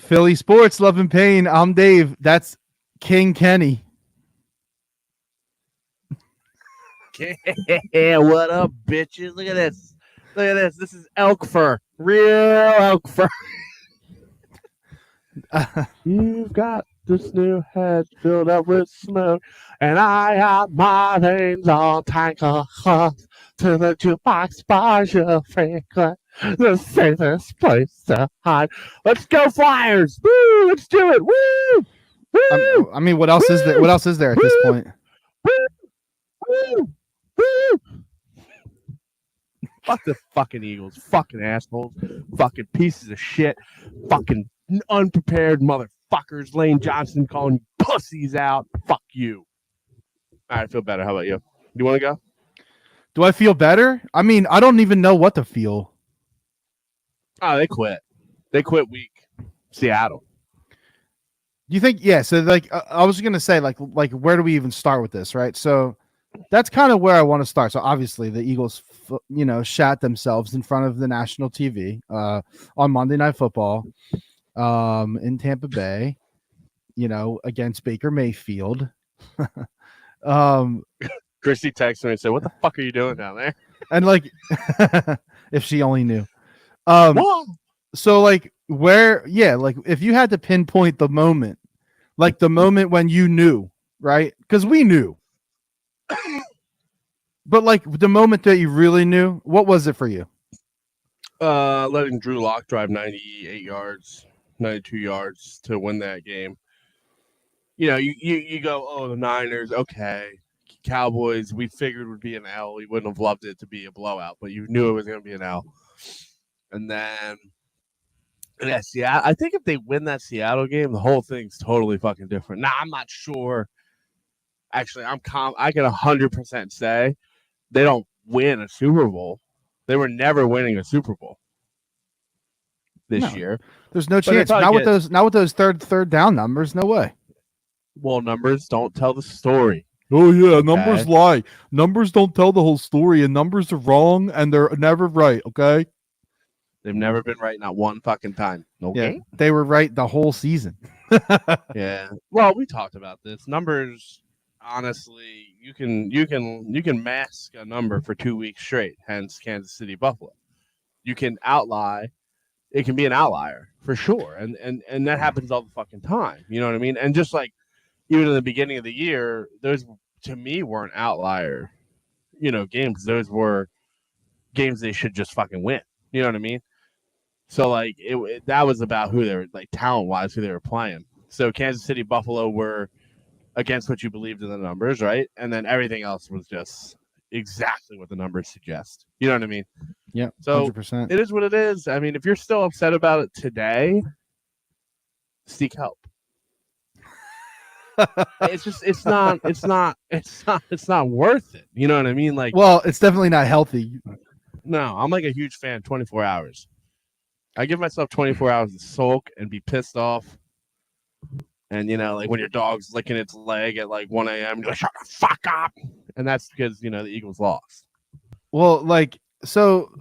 Philly Sports, Love and Pain. I'm Dave. That's King Kenny. Yeah, what up, bitches? Look at this. Look at this. This is elk fur. Real elk fur. You've got this new head filled up with smoke, and I got my names all tangled up to the jukebox bars you frequent. The safest place to hide. Let's go, Flyers! Woo! Let's do it! Woo! Woo! I mean, what else is there? What else is there at this point? Woo! Woo! Woo! Fuck the fucking Eagles. Fucking assholes. Fucking pieces of shit. Fucking unprepared motherfuckers. Lane Johnson calling pussies out. Fuck you. All right, I feel better. How about you? You want to go? Do I feel better? I mean, I don't even know what to feel. Oh, they quit. They quit weak. Seattle. You think? Yeah. So, like, I was gonna say, like, where do we even start with this, right? So, that's kind of where I want to start. So, obviously, the Eagles, shat themselves in front of the national TV on Monday Night Football in Tampa Bay, against Baker Mayfield. Christy texted me and said, "What the fuck are you doing down there?" And like, if she only knew. Whoa. So like like if you had to pinpoint the moment, like the moment when you knew, right? Because we knew. But like the moment that you really knew, what was it for you? Letting Drew Lock drive 98 yards, 92 yards to win that game. You go, oh, the Niners, okay. Cowboys, we figured would be an L. We wouldn't have loved it to be a blowout, but you knew it was going to be an L. And then, yeah, I think if they win that Seattle game, the whole thing's totally fucking different. Now, I'm not sure. Actually, I can 100% say they don't win a Super Bowl. They were never winning a Super Bowl this year. There's no chance. Not with those third down numbers. No way. Well, numbers don't tell the story. Oh yeah, okay. Numbers lie. Numbers don't tell the whole story, and numbers are wrong, and they're never right. Okay. They've never been right, not one fucking time. Okay. Yeah, they were right the whole season. Yeah. Well, we talked about this. Numbers, honestly, you can mask a number for 2 weeks straight. Hence, Kansas City, Buffalo. You can outlie. It can be an outlier for sure, and that happens all the fucking time. You know what I mean? And just like even in the beginning of the year, those to me weren't outlier, games. Those were games they should just fucking win. You know what I mean? So like that was about who they were, like talent wise, who they were playing. So Kansas City, Buffalo were against what you believed in the numbers, right? And then everything else was just exactly what the numbers suggest. You know what I mean? Yeah. So 100%. It is what it is. I mean, if you're still upset about it today, seek help. It's not worth it. You know what I mean? Like, well, it's definitely not healthy. No, I'm like a huge fan. 24 hours. I give myself 24 hours to sulk and be pissed off. And, like when your dog's licking its leg at like 1 a.m., you're like, shut the fuck up. And that's because, the Eagles lost. Well, like, so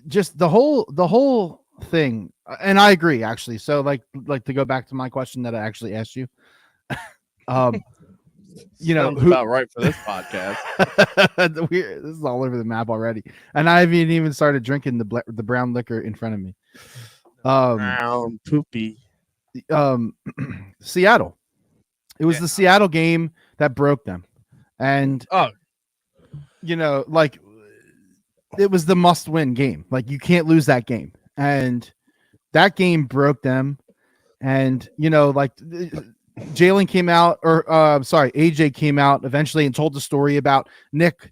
just the whole thing. And I agree, actually. So like to go back to my question that I actually asked you. Sounds about right for this podcast. This is all over the map already, and I haven't even started drinking the brown liquor in front of me. Brown poopy. Seattle. It was the Seattle game that broke them, and like it was the must-win game. Like you can't lose that game, and that game broke them, and like. Jalen came out, AJ came out eventually and told the story about Nick,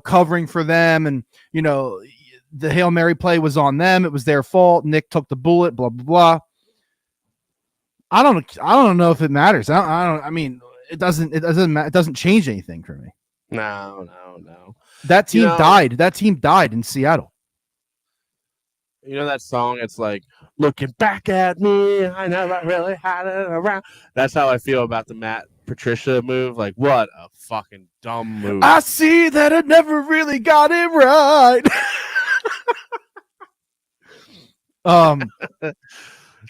covering for them. And, the Hail Mary play was on them. It was their fault. Nick took the bullet, blah, blah, blah. I don't know if it matters. It doesn't change anything for me. No. That team died. That team died in Seattle. You know that song? It's like, looking back at me, I never really had it around. That's how I feel about the Matt Patricia move. Like, what a fucking dumb move. I see that I never really got it right.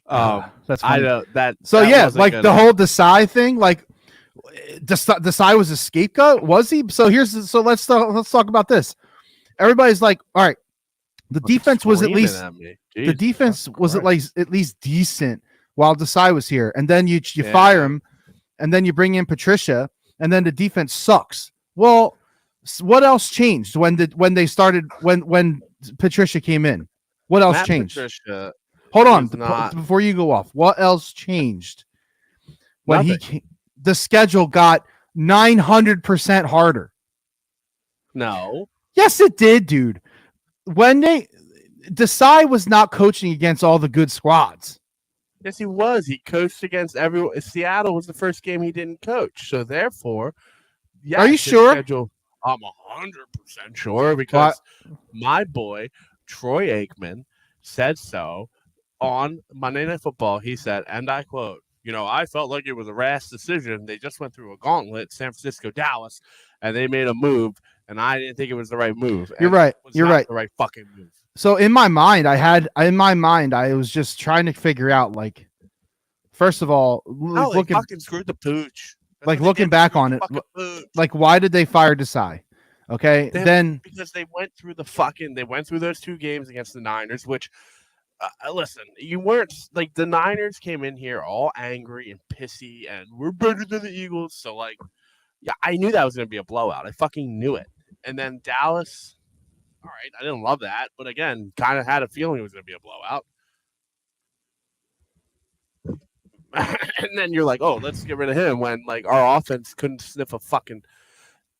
That's I funny. know that. So that yeah, wasn't like gonna- the whole Desai thing, like Desai was a scapegoat, was he? So let's talk about this. Everybody's like, all right, the defense was at screaming least at me. the Jesus defense fucking was Christ. at least decent while Desai was here, and then you Yeah. fire him, and then you bring in Patricia, and then the defense sucks. Well, what else changed when Patricia came in? What else Matt changed? Patricia Hold on, is not before you go off. What else changed when nothing. he came? The schedule got 900% harder. No. Yes, it did, dude. When Desai was not coaching against all the good squads. Yes, he was. He coached against everyone. Seattle was the first game he didn't coach. So therefore, yes, Are you his sure? Schedule, I'm 100% sure because my boy Troy Aikman said so on Monday Night Football. He said, and I quote, I felt like it was a rash decision. They just went through a gauntlet, San Francisco, Dallas, and they made a move, and I didn't think it was the right move. You're And right. it was You're not right. the right fucking move. So in my mind, I was just trying to figure out, like, first of all, They fucking screwed the pooch. That's like what they looking did, back screwed on the it, fucking pooch. like, why did they fire Desai? Okay, then because they went through those two games against the Niners, which listen, you weren't like the Niners came in here all angry and pissy, and we're better than the Eagles. So like, yeah, I knew that was going to be a blowout. I fucking knew it. And then Dallas, all right, I didn't love that, but again, kind of had a feeling it was going to be a blowout. And then you're like, oh, let's get rid of him when like our offense couldn't sniff a fucking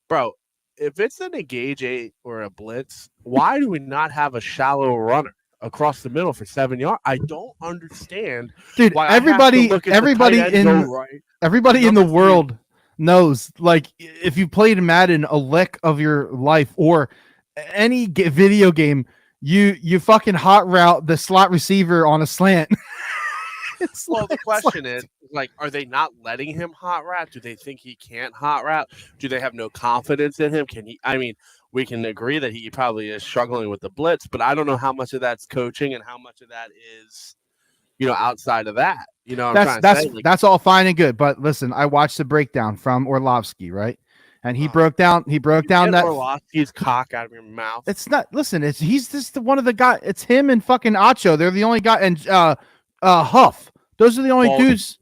bro. If it's an engage 8 or a blitz, why do we not have a shallow runner across the middle for 7 yards? I don't understand. dude, Why everybody in the world knows, like, if you played Madden a lick of your life or any video game, you fucking hot route the slot receiver on a slant. The question is, like, are they not letting him hot route? Do they think he can't hot route? Do they have no confidence in him? Can he? I mean, we can agree that he probably is struggling with the blitz, but I don't know how much of that's coaching and how much of that is, outside of that. That's all fine and good. But listen, I watched the breakdown from Orlovsky, right? And he broke down that Orlovsky's cock out of your mouth. It's not. Listen, he's just one of the guys. It's him and fucking Acho. They're the only guy, and Huff. Those are the only dudes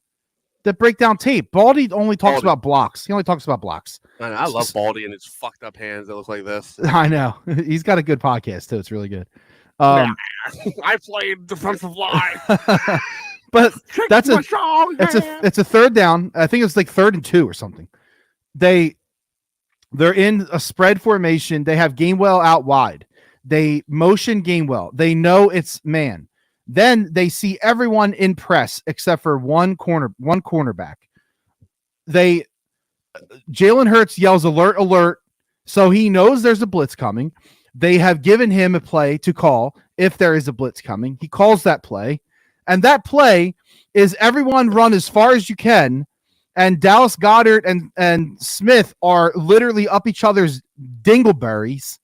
that break down tape. Baldy only talks about blocks. He only talks about blocks. I love Baldy and his fucked up hands that look like this. I know. He's got a good podcast too. It's really good. I played defensive line. But it's a third down. I think it's like 3rd and 2 or something. They're in a spread formation. They have Gainwell out wide. They motion Gainwell. They know it's man. Then they see everyone in press except for one cornerback. Jalen Hurts yells alert, alert. So he knows there's a blitz coming. They have given him a play to call if there is a blitz coming. He calls that play. And that play is everyone run as far as you can. And Dallas Goedert and Smith are literally up each other's dingleberries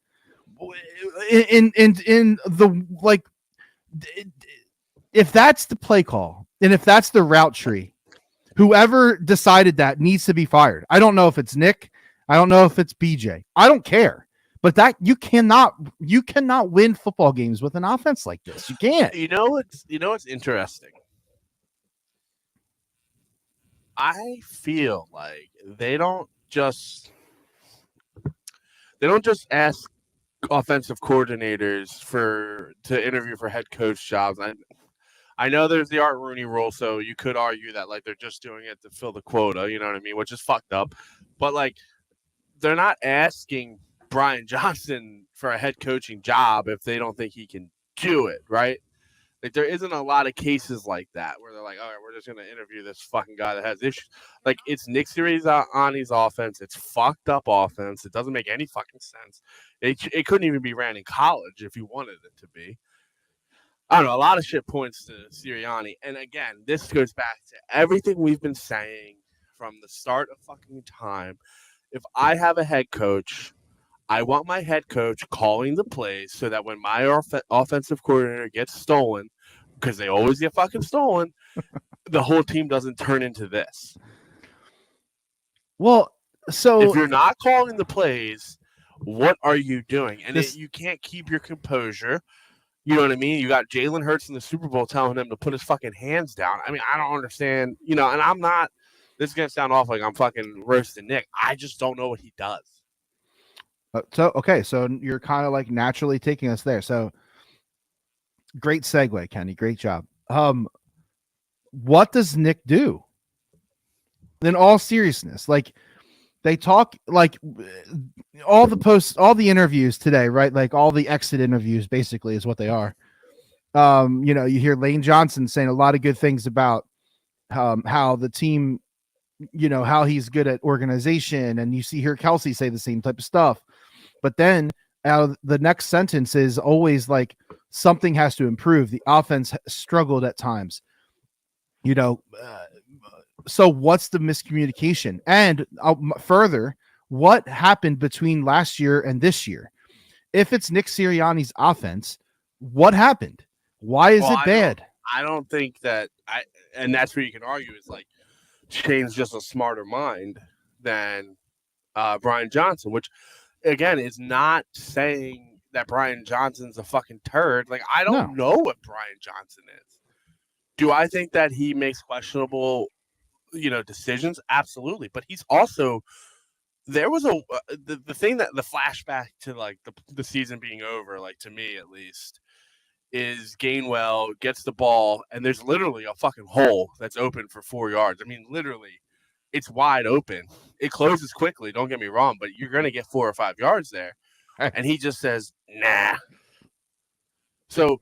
in the, like, if that's the play call and if that's the route tree, whoever decided that needs to be fired. I don't know if it's Nick. I don't know if it's BJ. I don't care. But that you cannot win football games with an offense like this. You can't. What's interesting? I feel like they don't just ask offensive coordinators to interview for head coach jobs. I know there's the Art Rooney rule, so you could argue that like they're just doing it to fill the quota, you know what I mean, which is fucked up. But like they're not asking Brian Johnson for a head coaching job if they don't think he can do it, right? Like there isn't a lot of cases like that where they're like, all right, we're just gonna interview this fucking guy that has issues. Like it's Nick Sirianni's offense. It's fucked up offense. It doesn't make any fucking sense. It couldn't even be ran in college if you wanted it to be. I don't know. A lot of shit points to Sirianni. And again, this goes back to everything we've been saying from the start of fucking time. If I have a head coach, I want my head coach calling the plays so that when my offensive coordinator gets stolen, because they always get fucking stolen, the whole team doesn't turn into this. Well, so if you're not calling the plays, what are you doing? And this, you can't keep your composure. You know what I mean? You got Jalen Hurts in the Super Bowl telling him to put his fucking hands down. I mean, I don't understand. You know, and I'm not. This is gonna sound awful like I'm fucking roasting Nick. I just don't know what he does. so you're kind of like naturally taking us there. So great segue, Kenny. Great job. What does Nick do? In all seriousness, like they talk like all the interviews today, right? Like all the exit interviews basically is what they are. You know, you hear Lane Johnson saying a lot of good things about how the team, you know, how he's good at organization, and you hear Kelsey say the same type of stuff. But then the next sentence is always like something has to improve. The offense struggled at times. You know, so what's the miscommunication? And further, what happened between last year and this year? If it's Nick Sirianni's offense, what happened? Why is it bad? I don't think that and that's where you can argue is like Shane's just a smarter mind than Brian Johnson, which again is not saying that Brian Johnson's a fucking turd. Like I don't know what Brian Johnson is. Do I think that he makes questionable, you know, decisions? Absolutely, but he's also there was the thing that the flashback to like the season being over, like to me at least, is Gainwell gets the ball and there's literally a fucking hole that's open for 4 yards. I mean, literally, it's wide open. It closes quickly. Don't get me wrong, but you're gonna get 4 or 5 yards there, and he just says nah. So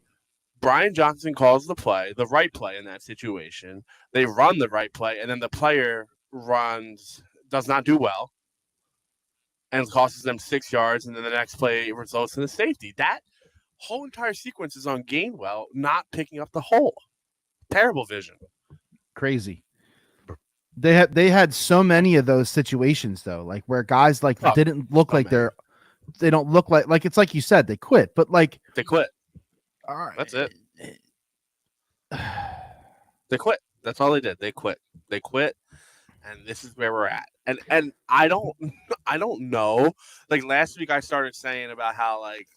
Brian Johnson calls the right play in that situation. They run the right play, and then the player does not do well, and costs them 6 yards, and then the next play results in a safety. That whole entire sequence is on Gainwell not picking up the hole. Terrible vision. Crazy. They had so many of those situations though, like where guys like didn't look like they don't look like it's like you said they quit, but like they quit. All right. That's it. They quit. That's all they did. They quit. They quit, and this is where we're at. And I don't know. Like last week, I started saying about how like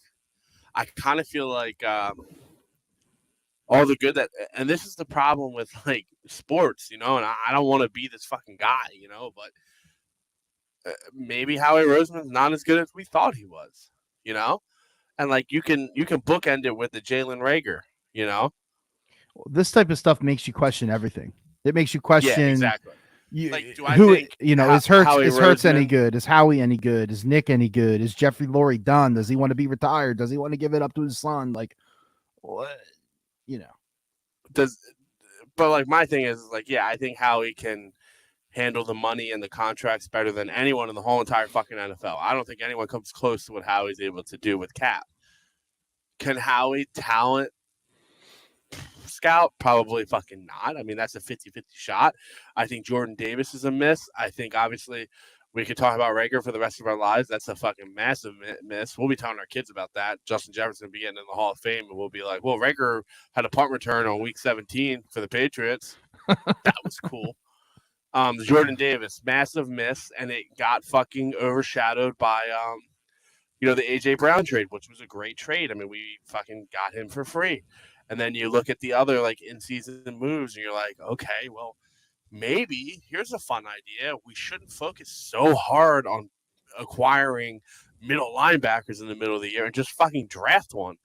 I kind of feel like all the good that, and this is the problem with like sports, you know. And I don't want to be this fucking guy, you know, but maybe Howie Roseman's not as good as we thought he was, you know. And like you can bookend it with the Jalen Reagor, you know. This type of stuff makes you question everything. It makes you question. Yeah, exactly. Like, do I think, you know, is Hurts any good? Is Howie any good? Is Nick any good? Is Jeffrey Lurie done? Does he want to be retired? Does he want to give it up to his son? Like, what? You know. But like my thing is like, yeah, I think Howie can handle the money and the contracts better than anyone in the whole entire fucking NFL. I don't think anyone comes close to what Howie's able to do with Cap. Can Howie talent scout? Probably fucking not. I mean, that's a 50-50 shot. I think Jordan Davis is a miss. I think obviously we could talk about Reagor for the rest of our lives. That's a fucking massive miss. We'll be telling our kids about that. Justin Jefferson will be getting in the Hall of Fame, and we'll be like, well, Reagor had a punt return on week 17 for the Patriots. That was cool. Jordan Davis, massive miss, and it got fucking overshadowed by you know, the AJ Brown trade, which was a great trade. I mean, we fucking got him for free. And then you look at the other like in-season moves, and you're like, okay, well, maybe here's a fun idea. We shouldn't focus so hard on acquiring middle linebackers in the middle of the year and just fucking draft one.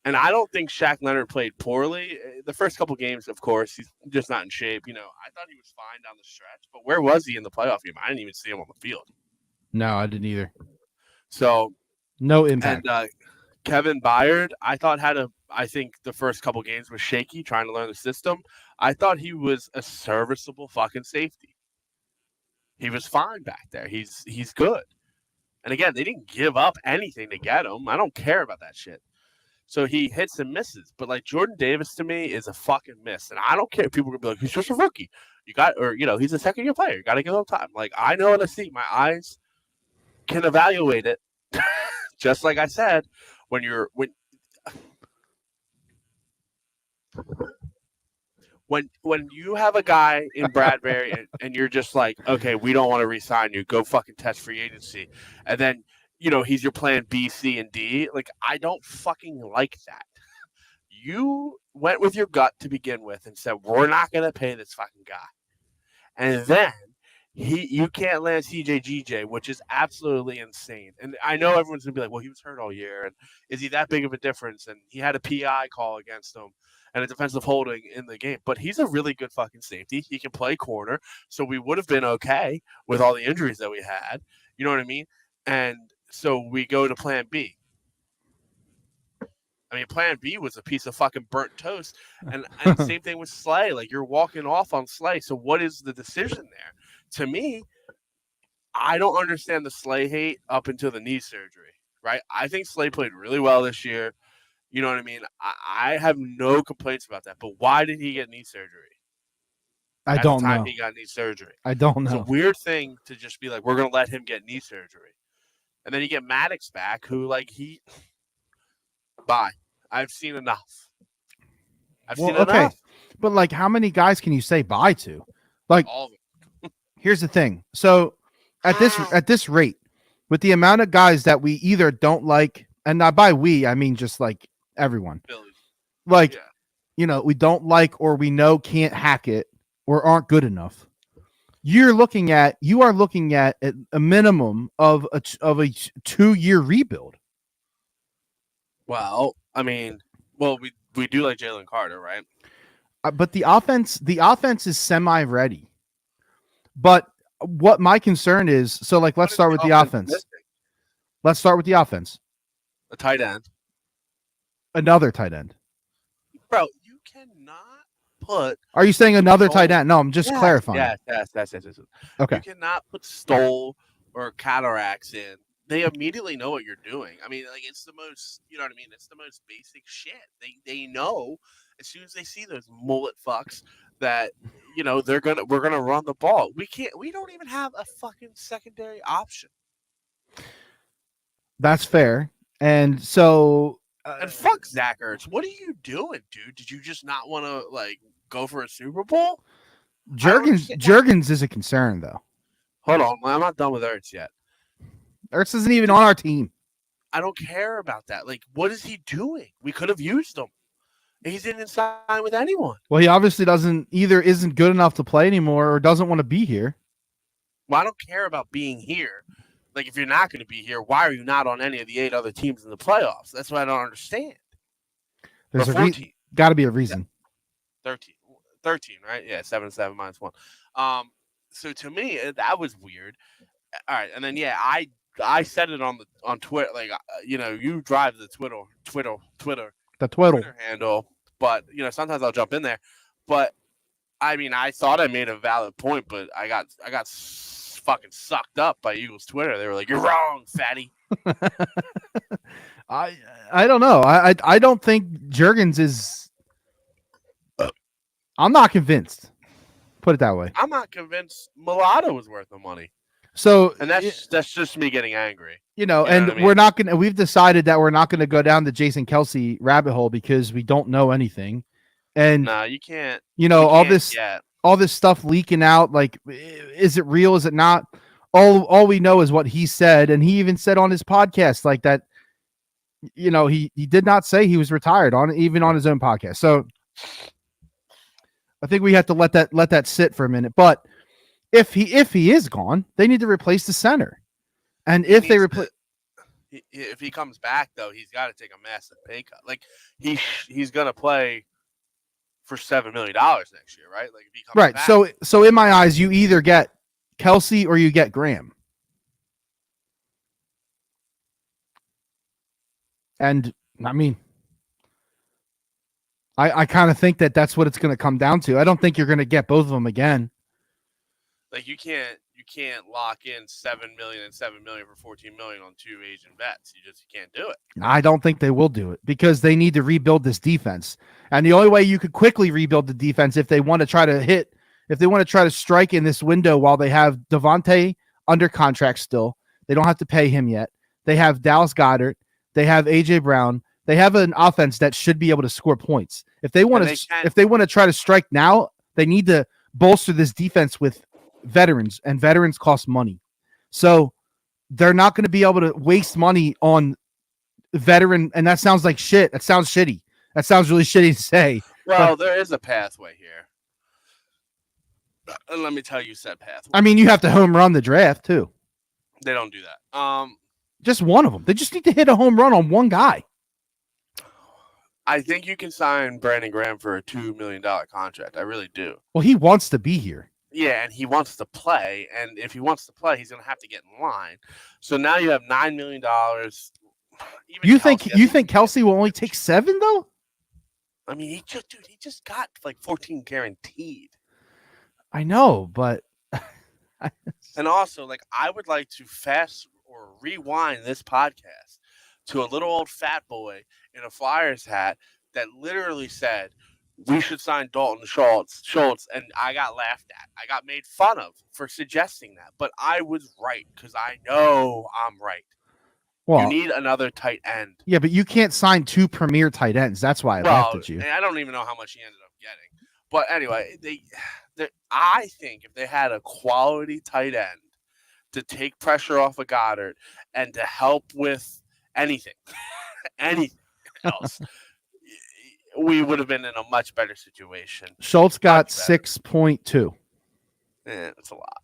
And I don't think Shaq Leonard played poorly. The first couple games, of course, he's just not in shape. You know, I thought he was fine down the stretch, but where was he in the playoff game? I didn't even see him on the field. No, I didn't either. So no impact. And Kevin Byard, I think the first couple games was shaky, trying to learn the system. I thought he was a serviceable fucking safety. He was fine back there. He's good. And again, they didn't give up anything to get him. I don't care about that shit. So he hits and misses. But like Jordan Davis to me is a fucking miss. And I don't care. People are gonna be like, he's just a rookie. He's a second-year player. You gotta give him time. Like I know what I see. My eyes can evaluate it. Just like I said, when When you have a guy in Bradbury and you're just like, okay, we don't want to re-sign you, go fucking test free agency, and then he's your plan B, C, and D. Like, I don't fucking like that. You went with your gut to begin with and said we're not gonna pay this fucking guy, and then you can't land CJGJ, which is absolutely insane. And I know everyone's gonna be like, well, he was hurt all year, and is he that big of a difference? And he had a PI call against him and a defensive holding in the game. But he's a really good fucking safety. He can play corner, so we would have been okay with all the injuries that we had. You know what I mean? And so we go to plan B. I mean, plan B was a piece of fucking burnt toast. And same thing with Slay. Like, you're walking off on Slay. So what is the decision there? To me, I don't understand the Slay hate up until the knee surgery, right? I think Slay played really well this year. You know what I mean? I have no complaints about that. But why did he get knee surgery? I don't know. He got knee surgery. I don't know. It's a weird thing to just be like, we're going to let him get knee surgery. And then you get Maddox back, who, like, bye. I've seen enough. Enough. But, like, how many guys can you say bye to? Like, all of them. Here's the thing. So at this rate, with the amount of guys that we either don't like, and not by we, I mean just like everyone. Phillies. Like, we don't like or we know can't hack it or aren't good enough. You are looking at a minimum of a 2-year rebuild. Well, I mean, we do like Jalen Carter, right? But the offense is semi-ready. But what my concern is, so like, let's start with the offense. Let's start with the offense. A tight end. Another tight end. Bro, you cannot put... Are you saying another tight end? No, I'm just clarifying. Yes. Okay. You cannot put Stoll or Cataracts in. They immediately know what you're doing. I mean, like, it's the most, you know what I mean? It's the most basic shit. They know as soon as they see those mullet fucks that, we're gonna run the ball. We don't even have a fucking secondary option. That's fair. And so and fuck Zach Ertz. What are you doing, dude? Did you just not want to, like, go for a Super Bowl? Juergens is a concern, though. Hold on. I'm not done with Ertz yet. Ertz isn't even on our team. I don't care about that. Like, what is he doing? We could have used him. He didn't sign with anyone. Well, he obviously isn't good enough to play anymore or doesn't want to be here. Well, I don't care about being here. Like, if you're not going to be here, why are you not on any of the 8 other teams in the playoffs? That's what I don't understand. There's got to be a reason. 13, right? Yeah, 7 minus 1. So to me, that was weird. All right, and then I said it on Twitter, like, you drive the Twitter handle, but sometimes I'll jump in there. But I mean, I thought I made a valid point, but I got fucking sucked up by Eagles Twitter. They were like, "You're wrong, fatty." I don't know. I don't think Juergens is. I'm not convinced. Put it that way. I'm not convinced Mulatto was worth the money. So, and that's just me getting angry. We're not going to, we've decided that we're not going to go down the Jason Kelce rabbit hole because we don't know anything. And no, you can't, all this stuff leaking out. Like, is it real? Is it not? All we know is what he said. And he even said on his podcast, like, that, he did not say he was retired even on his own podcast. So I think we have to let that sit for a minute, but if he is gone, they need to replace the center. And if he comes back, though, he's got to take a massive pay cut. Like, he's going to play for $7 million next year, right? Like, if he comes back. So in my eyes, you either get Kelce or you get Graham. And I mean, I kind of think that's what it's going to come down to. I don't think you're going to get both of them again. Like, you can't lock in $7 million and $7 million for $14 million on 2 Asian vets. You can't do it. I don't think they will do it because they need to rebuild this defense. And the only way you could quickly rebuild the defense if they want to try to strike in this window while they have Devontae under contract still. They don't have to pay him yet. They have Dallas Goedert. They have AJ Brown. They have an offense that should be able to score points. If they want to try to strike now, they need to bolster this defense with veterans, and veterans cost money. So they're not going to be able to waste money on veteran, and that sounds like shit. That sounds shitty. That sounds really shitty to say. Well, there is a pathway here. And let me tell you said pathway. I mean, you have to home run the draft too. They don't do that. Just one of them. They just need to hit a home run on one guy. I think you can sign Brandon Graham for a $2 million contract. I really do. Well, he wants to be here. Yeah, and he wants to play. And if he wants to play, he's going to have to get in line. So now you have $9 million. You think Kelsey will only take 7 though? I mean, he just got like 14 guaranteed. I know, but and also, like, I would like to fast or rewind this podcast to a little old fat boy in a Flyers hat that literally said we should sign Dalton Schultz, and I got laughed at. I got made fun of for suggesting that, but I was right because I know I'm right. Well, you need another tight end. Yeah, but you can't sign 2 premier tight ends. That's why I laughed at you. And I don't even know how much he ended up getting. But anyway, I think if they had a quality tight end to take pressure off of Goddard and to help with anything else, we would have been in a much better situation. Schultz got 6.2. Yeah, that's a lot.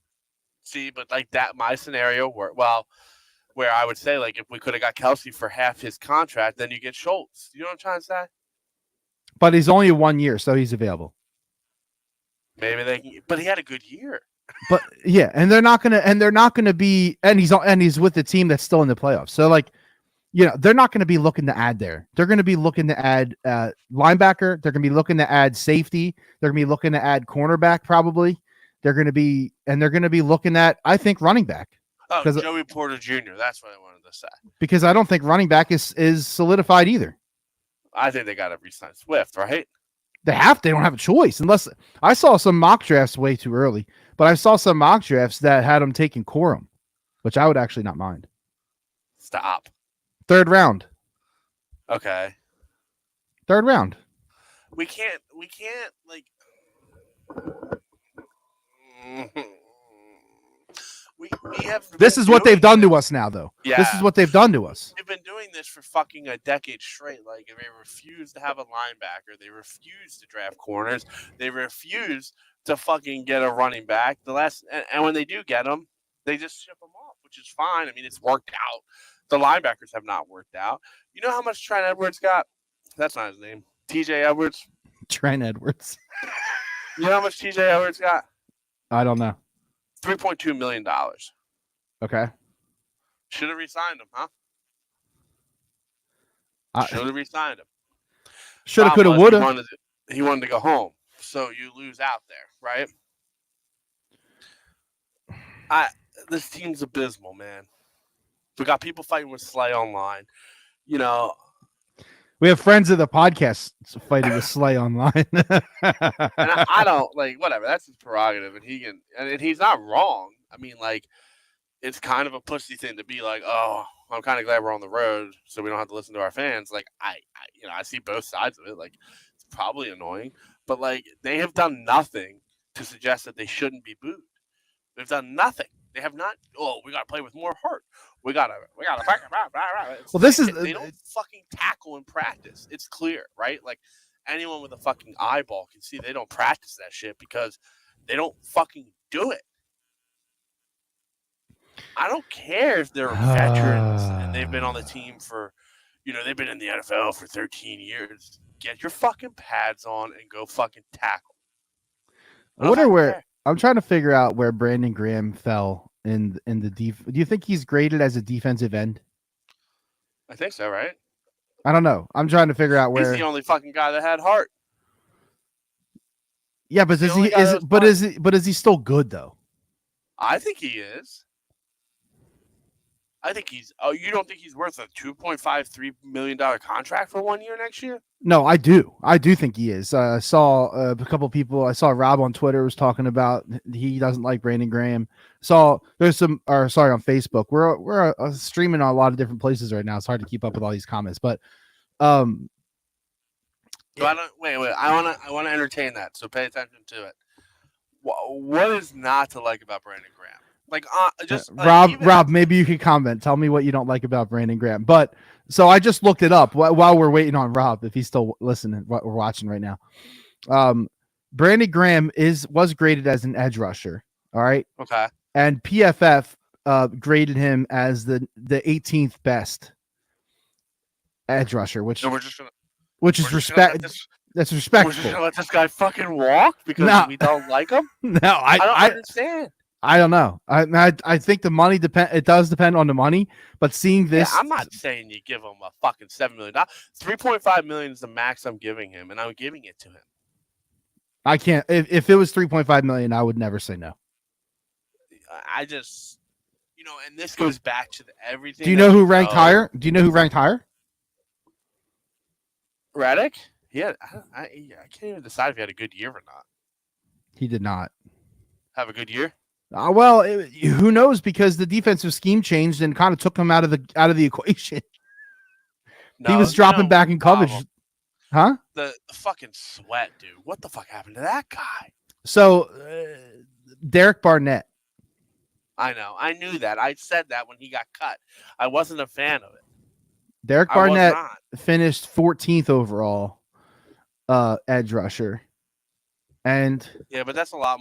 See, but like that, my scenario where I would say, like, if we could have got Kelsey for half his contract, then you get Schultz. You know what I'm trying to say? But he's only 1 year, so he's available. Maybe but he had a good year. But yeah, and they're not gonna be, and he's with the team that's still in the playoffs. So like, you know, they're not going to be looking to add there. They're going to be looking to add linebacker. They're going to be looking to add safety. They're going to be looking to add cornerback probably. They're going to be looking at, I think, running back. Oh, Joey Porter Jr. That's what I wanted to say. Because I don't think running back is solidified either. I think they got to re-sign Swift, right? They don't have a choice unless I saw some mock drafts way too early, but I saw some mock drafts that had them taking Corum, which I would actually not mind. Stop. 3rd round. Okay. 3rd round. We can't like we have this is what they've done to us now though. Yeah. This is what they've done to us. They've been doing this for fucking a decade straight. Like, they refuse to have a linebacker, they refuse to draft corners, they refuse to fucking get a running back. And when they do get them, they just ship them off, which is fine. I mean, it's worked out. The linebackers have not worked out. You know how much Trent Edwards got? That's not his name. TJ Edwards. Trent Edwards. You know how much TJ Edwards got? I don't know. $3.2 million. Okay. Should have re-signed him, huh? Should have re-signed him. Shoulda, coulda, woulda. He wanted to go home, so you lose out there, right? This team's abysmal, man. We got people fighting with Slay online. You know, we have friends of the podcast fighting with Slay online. And I don't like whatever. That's his prerogative, and he's not wrong. I mean, like, it's kind of a pussy thing to be like, oh, I'm kind of glad we're on the road, so we don't have to listen to our fans. Like, I see both sides of it. Like, it's probably annoying, but like, they have done nothing to suggest that they shouldn't be booed. They've done nothing. They have not. Oh, we got to play with more heart. We gotta. Well, they don't fucking tackle in practice. It's clear, right? Like, anyone with a fucking eyeball can see they don't practice that shit because they don't fucking do it. I don't care if they're veterans and they've been on the team for, they've been in the NFL for 13 years. Get your fucking pads on and go fucking tackle. I wonder where. I'm trying to figure out where Brandon Graham fell in the def. Do you think he's graded as a defensive end? I think so, right? I don't know. I'm trying to figure out where. He's the only fucking guy that had heart. Yeah, but is he still good though? I think he is. I think he's. Oh, you don't think he's worth a $2.53 million contract for 1 year next year? No, I do. I do think he is. I saw a couple people. I saw Rob on Twitter was talking about he doesn't like Brandon Graham. On Facebook. We're streaming on a lot of different places right now. It's hard to keep up with all these comments, but Um, So I don't wait. I want to entertain that. So pay attention to it. What is not to like about Brandon Graham? Like, just Rob, maybe you could comment. Tell me what you don't like about Brandon Graham. But so I just looked it up while we're waiting on Rob, if he's still listening, what we're watching right now. Brandon Graham was graded as an edge rusher. All right. Okay. And PFF graded him as the 18th best edge rusher, which So we're just gonna is respect. That's respectful. We're just gonna let this guy fucking walk because we don't like him. No, I don't understand. I don't know. I think the money it does depend on the money, but seeing this, I'm not saying you give him a fucking $7 million. $3.5 million is the max I'm giving him, and I'm giving it to him. I can't. If it was $3.5 million, I would never say no. I just, and this goes back to everything. Do you know who ranked higher? Do you know who ranked higher? Reddick? Yeah, I can't even decide if he had a good year or not. He did not have a good year. Well, who knows? Because the defensive scheme changed and kind of took him out of the equation. No, he was dropping back in coverage, huh? The fucking sweat, dude. What the fuck happened to that guy? So, Derek Barnett. I know. I knew that. I said that when he got cut. I wasn't a fan of it. Derek Barnett finished 14th overall edge rusher. And yeah, but that's a lot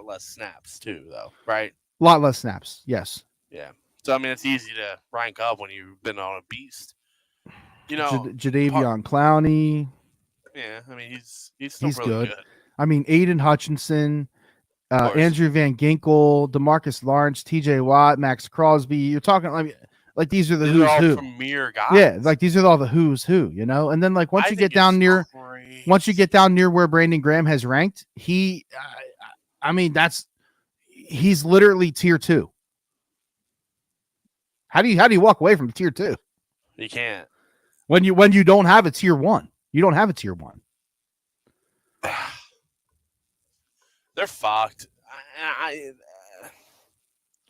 less snaps too, though, right? A lot less snaps, yes. Yeah. So I mean, it's easy to rank up when you've been on a beast. Jadeveon Clowney. Yeah, I mean he's still really good. I mean Aiden Hutchinson, Andrew Van Ginkel, DeMarcus Lawrence, T.J. Watt, Max Crosby. You're talking like these are the who's who. Premier guys. Yeah, like these are all the who's who, And then like once you get down near where Brandon Graham has ranked, he's literally tier 2. How do you walk away from tier 2? You can't. When you don't have a tier 1. You don't have a tier 1. They're fucked.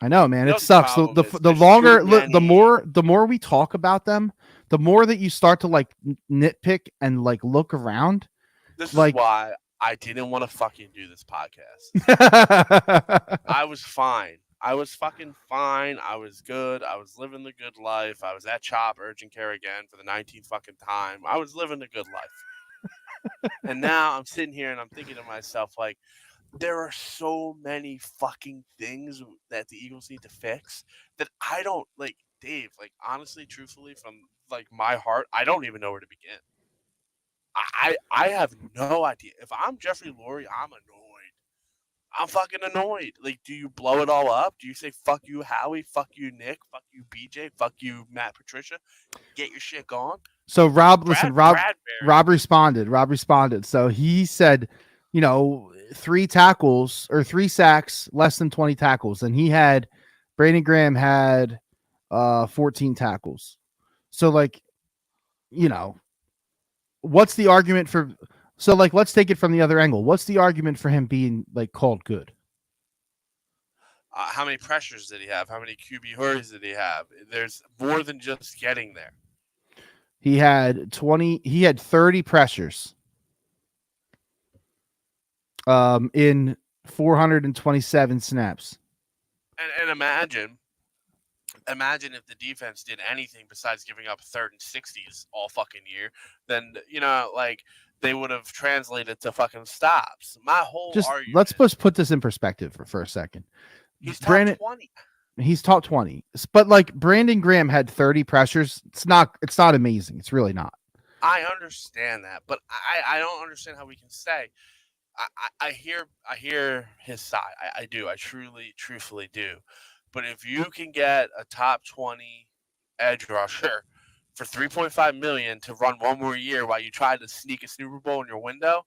I know, man. It sucks. The longer, the more we talk about them, the more that you start to like nitpick and like look around. This is why I didn't want to fucking do this podcast. I was fine. I was fucking fine. I was good. I was living the good life. I was at CHOP urgent care again for the 19th fucking time. I was living the good life. And now I'm sitting here and I'm thinking to myself, like, there are so many fucking things that the Eagles need to fix that I don't like, Dave. Like, honestly, truthfully, from like my heart, I don't even know where to begin. I have no idea. If I'm Jeffrey Lurie, I'm annoyed. I'm fucking annoyed. Like, do you blow it all up? Do you say fuck you, Howie? Fuck you, Nick? Fuck you, BJ? Fuck you, Matt Patricia? Get your shit gone. So Rob responded. So he said, 3 tackles or 3 sacks, less than 20 tackles. And Brandon Graham had 14 tackles. So like, what's the argument for, so like, let's take it from the other angle. What's the argument for him being like called good? How many pressures did he have? How many QB hurries did he have? There's more than just getting there. He had 30 pressures. In 427 snaps. And imagine if the defense did anything besides giving up 3rd and 60s all fucking year, then like they would have translated to fucking stops. My whole argument. Let's just put this in perspective for a second. He's top 20. He's top 20. But like Brandon Graham had 30 pressures. It's not amazing. It's really not. I understand that, but I don't understand how we can say. I hear his side. I do. I truthfully do. But if you can get a top 20 edge rusher for $3.5 million to run one more year while you try to sneak a Super Bowl in your window,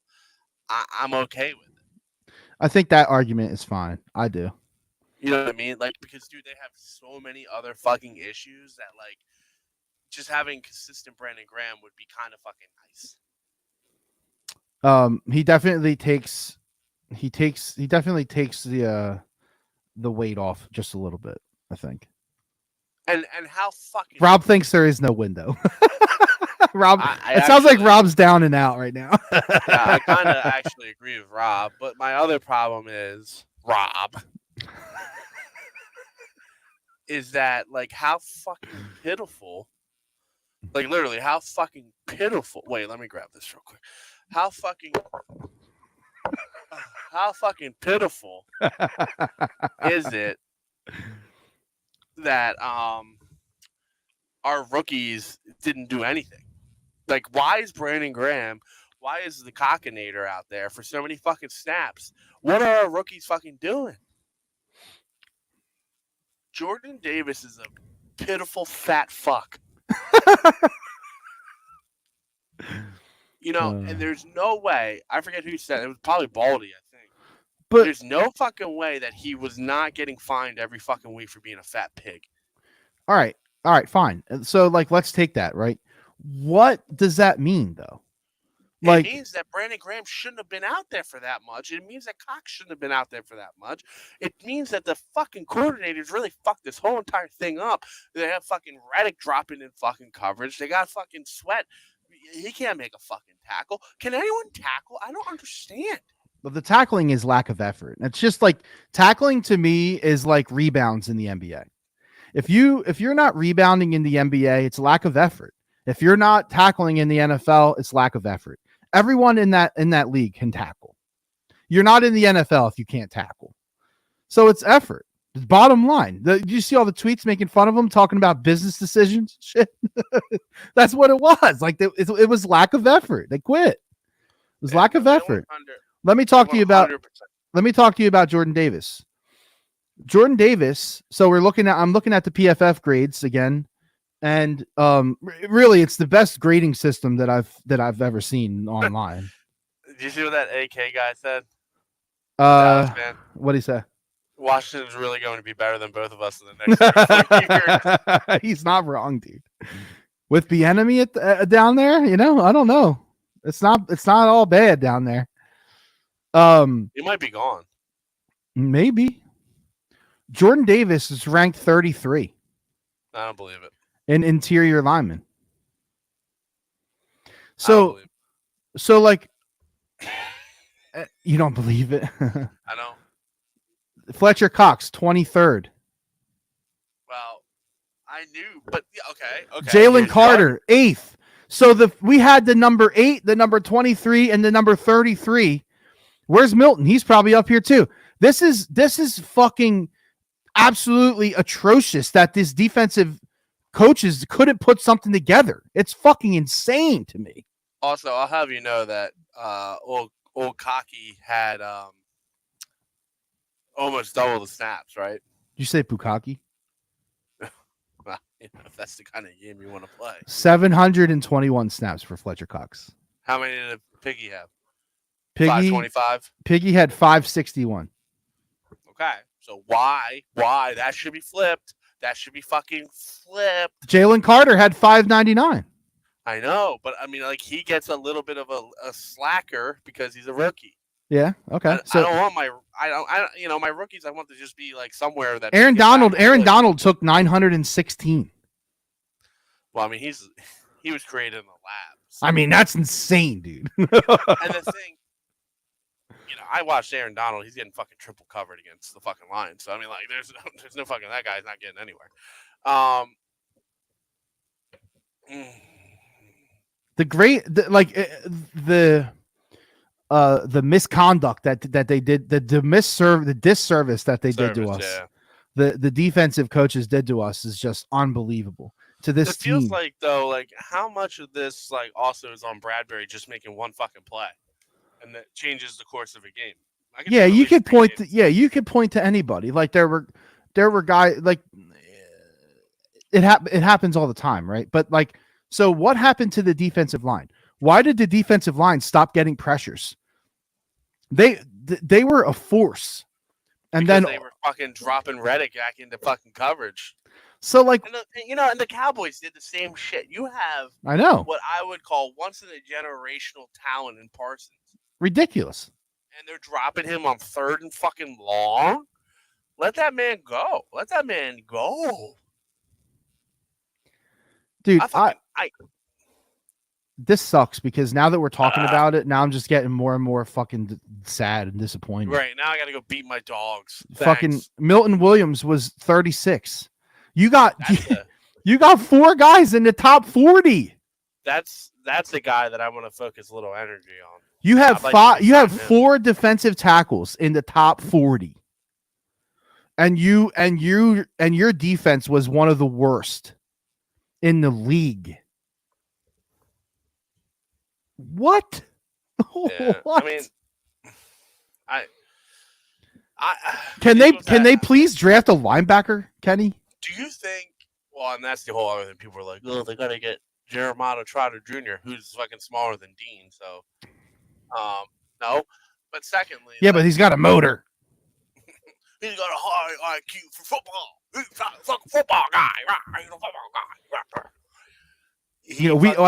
I'm okay with it. I think that argument is fine. I do. You know what I mean? Like, because dude, they have so many other fucking issues that like just having consistent Brandon Graham would be kind of fucking nice. He definitely takes the weight off just a little bit, I think. And how fucking Rob thinks there is no window. Rob, I it sounds like actually- Rob's down and out right now. Yeah, I kind of actually agree with Rob, but my other problem is Rob. Is that like how fucking pitiful? Like literally, how fucking pitiful? Wait, let me grab this real quick. How fucking pitiful is it that our rookies didn't do anything? Like, why is Brandon Graham? Why is the Cockinator out there for so many fucking snaps? What are our rookies fucking doing? Jordan Davis is a pitiful fat fuck. You know, and there's no way. I forget who said it. It was probably Baldy, I think. But there's no fucking way that he was not getting fined every fucking week for being a fat pig. all right, fine. So like, let's take that, right? What does that mean, though? Like, it means that Brandon Graham shouldn't have been out there for that much. It means that Cox shouldn't have been out there for that much. It means that the fucking coordinators really fucked this whole entire thing up. They have fucking Reddick dropping in fucking coverage. They got fucking Sweat. He can't make a fucking tackle. Can anyone tackle? I don't understand. but the tackling is lack of effort. It's just like tackling to me is like rebounds in the NBA. If you're not rebounding in the NBA, it's lack of effort. If you're not tackling in the NFL, it's lack of effort. Everyone in that league can tackle. You're not in the NFL if you can't tackle. So it's effort. Bottom line. Did you see all the tweets making fun of him, talking about business decisions? Shit. That's what it was. Like it was lack of effort. They quit. It was lack of effort. Let me talk to you about Jordan Davis. Jordan Davis. So I'm looking at the PFF grades again. And really, it's the best grading system that I've ever seen online. Did you see what that AK guy said? What did he say? Washington's really going to be better than both of us in the next 4 years. He's not wrong, dude. With the enemy down there, I don't know. It's not all bad down there. He might be gone. Maybe. Jordan Davis is ranked 33. I don't believe it. In interior lineman. So like, you don't believe it? I know. Fletcher Cox, 23rd. Well, I knew, but yeah, okay. Jalen Carter, 8th. So we had the number 8, the number 23, and the number 33. Where's Milton? He's probably up here too. This is fucking absolutely atrocious that this defensive coaches couldn't put something together. It's fucking insane to me. Also, I'll have you know that old Cocky had almost double the snaps, right? Did you say Bukaki? Well, if that's the kind of game you want to play. 721 snaps for Fletcher Cox. How many did Piggy have? Piggy 525. Piggy had 561. Okay, so why? That should be flipped. That should be fucking flipped. Jalen Carter had 599. I know, but I mean, like he gets a little bit of a slacker because he's a rookie. Yeah. Okay. I don't want my rookies. I want to just be like somewhere that Aaron Donald took 916. Well, I mean, he was created in the labs. I mean, that's insane, dude. And the thing, I watched Aaron Donald. He's getting fucking triple covered against the fucking Lions. So I mean, like, there's no fucking that guy's not getting anywhere. The misconduct that they did, the disservice that they did to us, yeah. the defensive coaches did to us is just unbelievable. To this team, it feels like though, like how much of this like also is on Bradbury just making one fucking play, and that changes the course of a game. You could point to anybody. Like there were guys like it happens all the time, right? But like, so what happened to the defensive line? Why did the defensive line stop getting pressures? They were a force, and because then they were fucking dropping Reddick back into fucking coverage. So like, and the Cowboys did the same shit. You have, I know, what I would call once in a generational talent in Parsons. Ridiculous. And they're dropping him on 3rd and fucking long. Let that man go. Dude, this sucks because now that we're talking about it, now I'm just getting more and more fucking sad and disappointed. Right now, I got to go beat my dogs. Fucking Thanks. Milton Williams was 36. You got That's you got 4 guys in the top 40. that's the guy that I want to focus a little energy on. You have I'd like 5. to You have sign him. 4 defensive tackles in the top 40, and your defense was one of the worst in the league. What? Yeah. What? I mean, I Can the they Eagles can they please draft a linebacker, Kenny? Do you think? Well, and that's the whole other thing. People are like, "Oh, they got to get Jeremiah Trotter Jr., who's fucking smaller than Dean." So, no. But secondly, Yeah, but he's got a motor. he's got a high IQ for football. He's a fucking football guy, right? He's a football guy.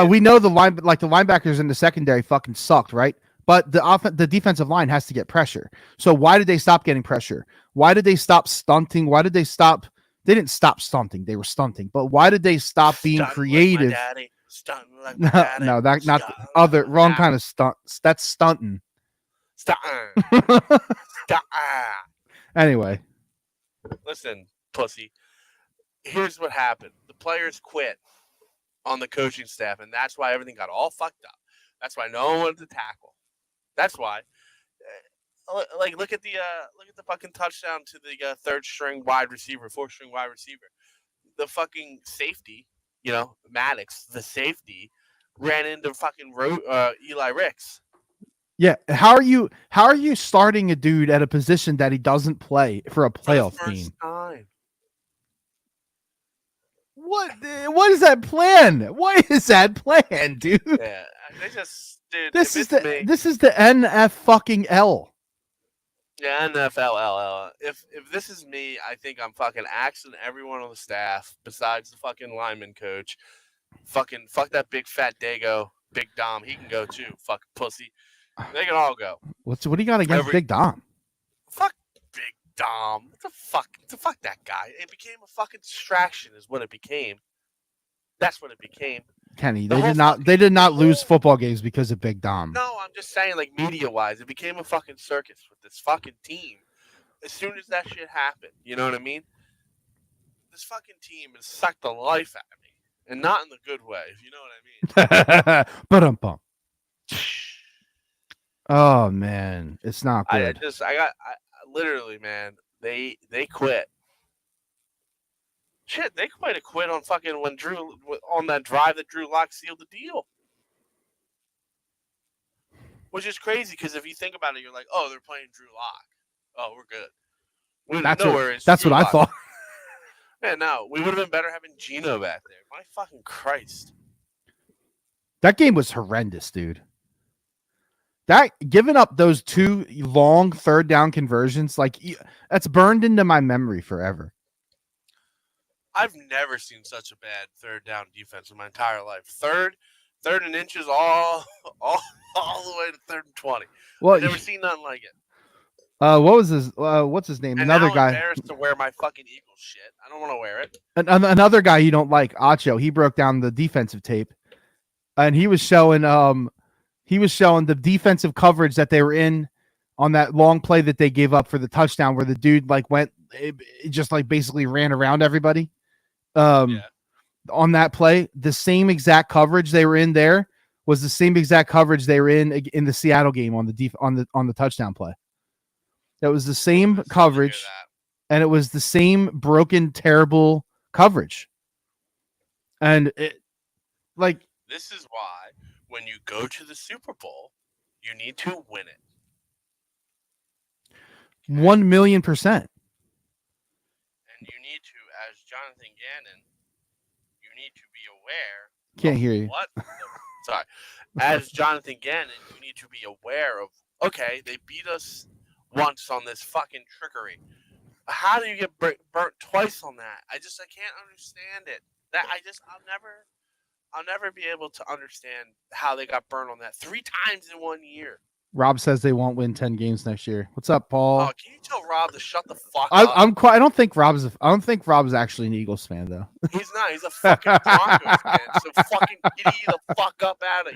We know the linebackers in the secondary fucking sucked, right? But the defensive line has to get pressure. So why did they stop getting pressure? Why did they stop stunting? Why did they stop? They didn't stop stunting. They were stunting. But why did they stop being creative? Stunting like my daddy. No, that not other wrong kind of stunt. That's stunting. Stunting. Anyway, listen, pussy. Here's what happened. The players quit on the coaching staff, and that's why everything got all fucked up. That's why no one wanted to tackle. That's why. Like look at the fucking touchdown to the third string wide receiver, 4th string wide receiver. The fucking safety, Maddox, the safety, ran into fucking Eli Ricks. Yeah, how are you starting a dude at a position that he doesn't play for a playoff game? Time. What is that plan? What is that plan, dude? Yeah, they just dude. This is the NF fucking L. Yeah, NFL. If this is me, I think I'm fucking axing everyone on the staff besides the fucking lineman coach. Fuck that big fat Dago, Big Dom. He can go too. Fucking pussy. They can all go. What do you got against Big Dom? Fuck Big Dom. What the fuck that guy. It became a fucking distraction is what it became. That's what it became. Kenny, they did not lose football games because of Big Dom. No, I'm just saying, like, media-wise, it became a fucking circus with this fucking team. As soon as that shit happened, you know what I mean? This fucking team has sucked the life out of me. And not in the good way, if you know what I mean. But oh, man. It's not good. I literally, man, they quit. Shit, they might have quit on fucking on that drive that Drew Lock sealed the deal. Which is crazy because if you think about it, you're like, oh, they're playing Drew Lock. Oh, we're good. That's what I thought. Man, no, we would have been better having Gino back there. My fucking Christ. That game was horrendous, dude. That giving up those 2 long 3rd down conversions, like that's burned into my memory forever. I've never seen such a bad 3rd down defense in my entire life. Third and inches all the way to 3rd and 20. Well, I've never seen nothing like it. What's his name? And another now guy. I'm embarrassed to wear my fucking Eagles shit. I don't want to wear it. Another guy you don't like, Acho. He broke down the defensive tape, and he was showing the defensive coverage that they were in on that long play that they gave up for the touchdown, where the dude just basically ran around everybody. On that play, the same exact coverage they were in there was the same exact coverage they were in the Seattle game on the touchdown play. That was the same coverage, and it was the same broken, terrible coverage. And this is why when you go to the Super Bowl, you need to win it. 1,000,000%. And you need to, as Jonathan Gannon, you need to be aware. Can't hear you. What? Sorry. As Jonathan Gannon, you need to be aware of, okay, they beat us once on this fucking trickery. How do you get burnt twice on that? I can't understand it. I'll never be able to understand how they got burned on that 3 times in 1 year. Rob says they won't win 10 games next year. What's up, Paul? Oh, can you tell Rob to shut the fuck up? I'm quite. I don't think Rob's actually an Eagles fan though. He's not. He's a fucking Broncos fan. So fucking idiot the fuck up out of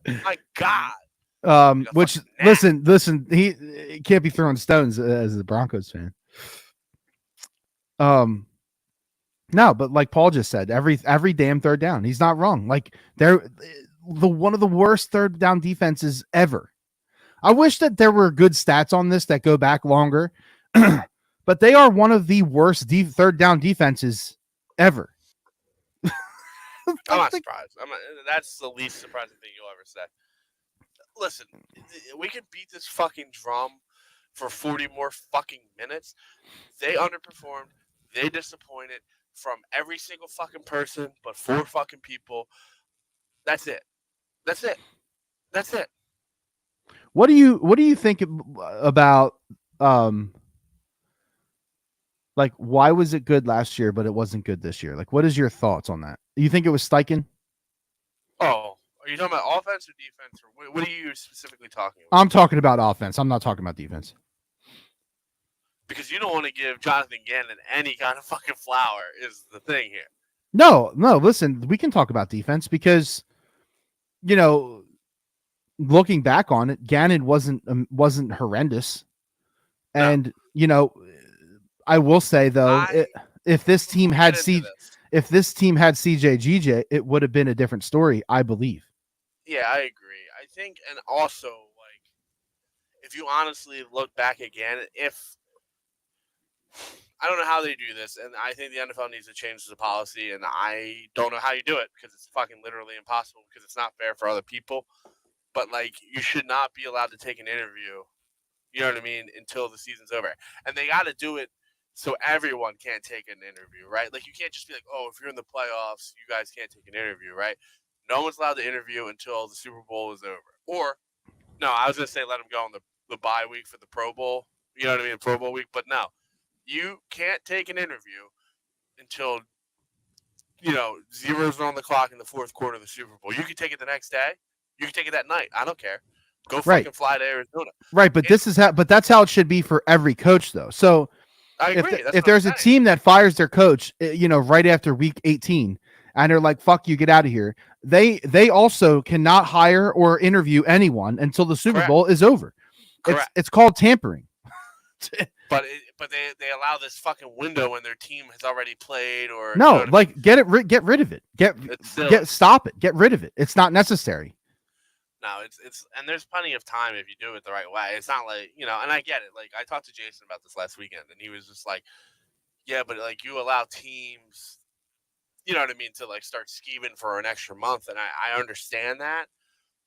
here. My God. Which listen, he can't be throwing stones as a Broncos fan. No, but like Paul just said, every damn third down, he's not wrong. Like they're one of the worst third down defenses ever. I wish that there were good stats on this that go back longer, but they are one of the worst third down defenses ever. I'm not surprised. That's the least surprising thing you'll ever say. Listen, we can beat this fucking drum for 40 more fucking minutes. They underperformed. They disappointed from every single fucking person but 4 fucking people. That's it. That's it. That's it. What do you think about like why was it good last year but it wasn't good this year? Like what is your thoughts on that? You think it was Steichen? Oh, are you talking about offense or defense, or what are you specifically talking about? I'm talking about offense. I'm not talking about defense. Because you don't want to give Jonathan Gannon any kind of fucking flower is the thing here. No, listen, we can talk about defense because, you know, looking back on it, Gannon wasn't horrendous. And, no. You know, I will say, though, if this team had CJ GJ, it would have been a different story, I believe. Yeah, I agree. I think, and also, like, if you honestly look back again, I don't know how they do this, and I think the NFL needs to change the policy, and I don't know how you do it because it's fucking literally impossible because it's not fair for other people. But, like, you should not be allowed to take an interview, you know what I mean, until the season's over. And they got to do it so everyone can't take an interview, right? Like, you can't just be like, oh, if you're in the playoffs, you guys can't take an interview, right? No one's allowed to interview until the Super Bowl is over. Or, no, I was going to say let them go on the bye week for the Pro Bowl, you know what I mean, Pro Bowl week, but no. You can't take an interview until, you know, zeros are on the clock in the fourth quarter of the Super Bowl. You can take it the next day. You can take it that night. I don't care. Go fucking fly to Arizona. Right, but that's how it should be for every coach, though. So I agree. If there's a team that fires their coach, you know, right after week 18, and they're like, "Fuck you, get out of here," they also cannot hire or interview anyone until the Super Bowl is over. It's called tampering. But they allow this fucking window when their team has already played or no, like get rid of it. Stop it. Get rid of it. It's not necessary. No, it's and there's plenty of time if you do it the right way. It's not like, you know, and I get it. Like I talked to Jason about this last weekend and he was just like, yeah, but like you allow teams, you know what I mean, to like start scheming for an extra month, and I understand that.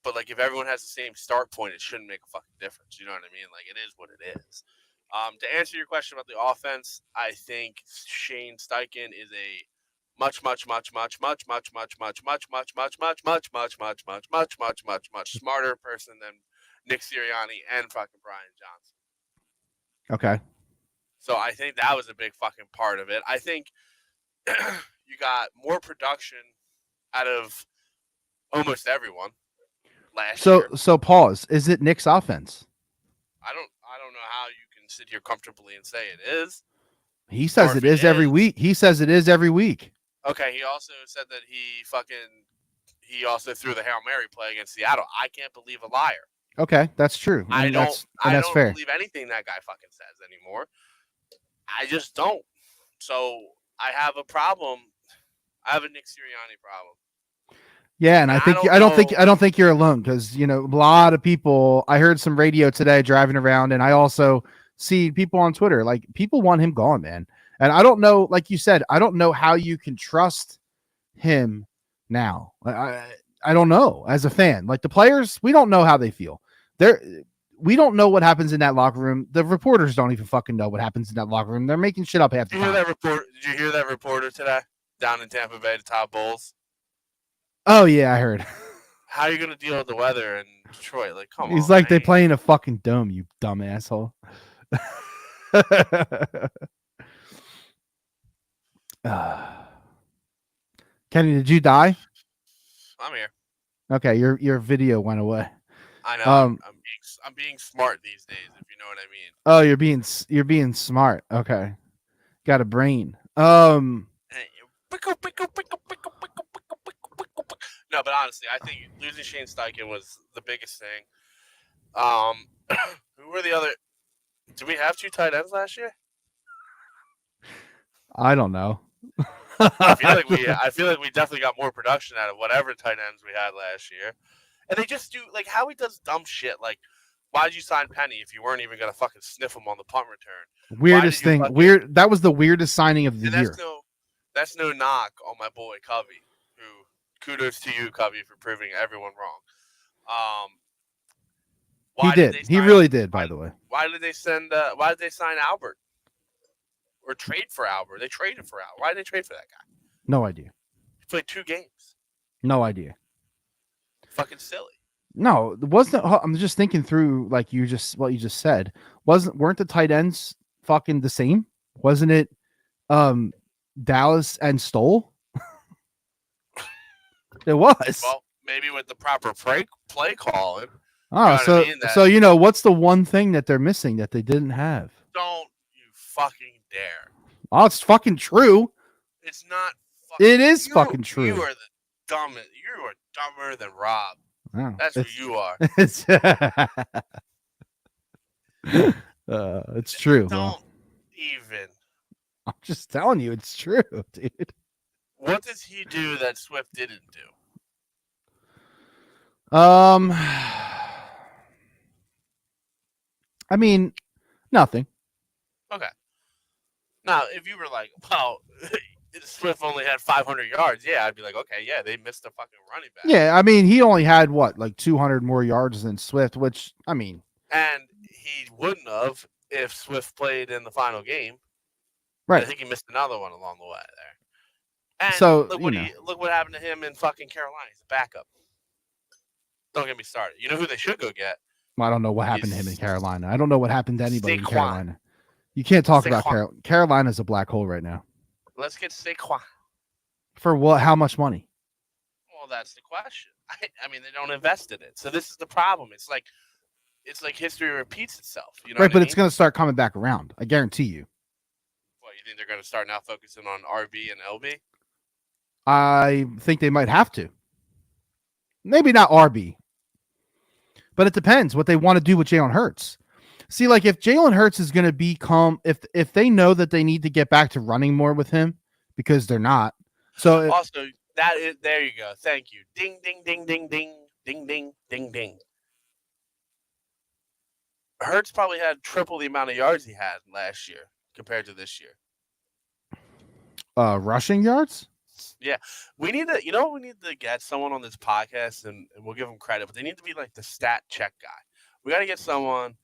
But like if everyone has the same start point, it shouldn't make a fucking difference. You know what I mean? Like it is what it is. To answer your question about the offense, I think Shane Steichen is a much smarter person than Nick Sirianni and fucking Brian Johnson. Okay. So I think that was a big fucking part of it. I think you got more production out of almost everyone last year. So pause. Is it Nick's offense? I don't know how you can sit here comfortably and say it is. He says it is every week. He says it is every week. Okay, he also said that he also threw the Hail Mary play against Seattle. I can't believe a liar. Okay, that's true. I don't fair. believe anything that guy fucking says anymore. I just don't. So I have a problem. I have a Nick Sirianni problem. Yeah, and I don't think you're alone because, you know, a lot of people. I heard some radio today driving around, and I also see people on Twitter, like people want him gone, man. And I don't know, like you said, I don't know how you can trust him now. I don't know as a fan. Like the players, we don't know how they feel. We don't know what happens in that locker room. The reporters don't even fucking know what happens in that locker room. They're making shit up half the time. Did you hear that reporter today down in Tampa Bay, the Todd Bowles? Oh yeah, I heard. How are you gonna deal with the weather in Detroit? Like, come on. He's like, man. They play in a fucking dome, you dumb asshole. Kenny, did you die? I'm here. Okay, your video went away. I know. Um. I'm being smart these days, if you know what I mean. Oh, you're being smart. Okay. Got a brain. No, but honestly, I think losing Shane Steichen was the biggest thing. Um, who were the other? Did we have 2 tight ends last year? I don't know. I feel like we definitely got more production out of whatever tight ends we had last year. And they just do like Howie does dumb shit. Like, why did you sign Penny if you weren't even gonna fucking sniff him on the punt return? Weirdest thing. Weird. That was the weirdest signing of the year. That's no knock on my boy Covey. Who kudos to you, Covey, for proving everyone wrong. He did. He really did. By the way, why did they sign Albert or trade for Albert? They traded for Albert. Why did they trade for that guy? No idea. He played 2 games. No idea. Fucking silly. No, it wasn't. I'm just thinking through like what you just said. Weren't the tight ends fucking the same? Wasn't it Dallas and Stoll? It was. Well, maybe with the proper play calling. Oh, so what's the one thing that they're missing that they didn't have? Don't you fucking dare. Oh, it's fucking true. It's not. It is fucking true. You are the dumbest. You are dumber than Rob. Oh, that's who you are. It's true. Don't even. I'm just telling you, it's true, dude. What does he do that Swift didn't do? I mean, nothing. Okay. Now, if you were like, well, Swift only had 500 yards, yeah, I'd be like, okay, yeah, they missed a fucking running back. Yeah, I mean, he only had like 200 more yards than Swift, which, I mean. And he wouldn't have if Swift played in the final game. Right. I think he missed another one along the way there. And so, look what happened to him in fucking Carolina. He's a backup. Don't get me started. You know who they should go get? Well, I don't know what happened to him in Carolina. I don't know what happened to anybody in Carolina. You can't talk about Carolina. Carolina's a black hole right now. Let's get Saquon. For what? How much money? Well, that's the question. I mean, they don't invest in it. So this is the problem. It's like history repeats itself. You know right, but it's going to start coming back around. I guarantee you. What, you think they're going to start now focusing on RB and LB? I think they might have to. Maybe not RB. But it depends what they want to do with Jalen Hurts. See, like if Jalen Hurts is going to become, if they know that they need to get back to running more with him because they're not. So also there you go. Thank you. Ding, ding, ding, ding, ding, ding, ding, ding, ding. Hurts probably had triple the amount of yards he had last year compared to this year. Rushing yards? Yeah. We need to get someone on this podcast and we'll give them credit, but they need to be like the stat check guy. We got to get someone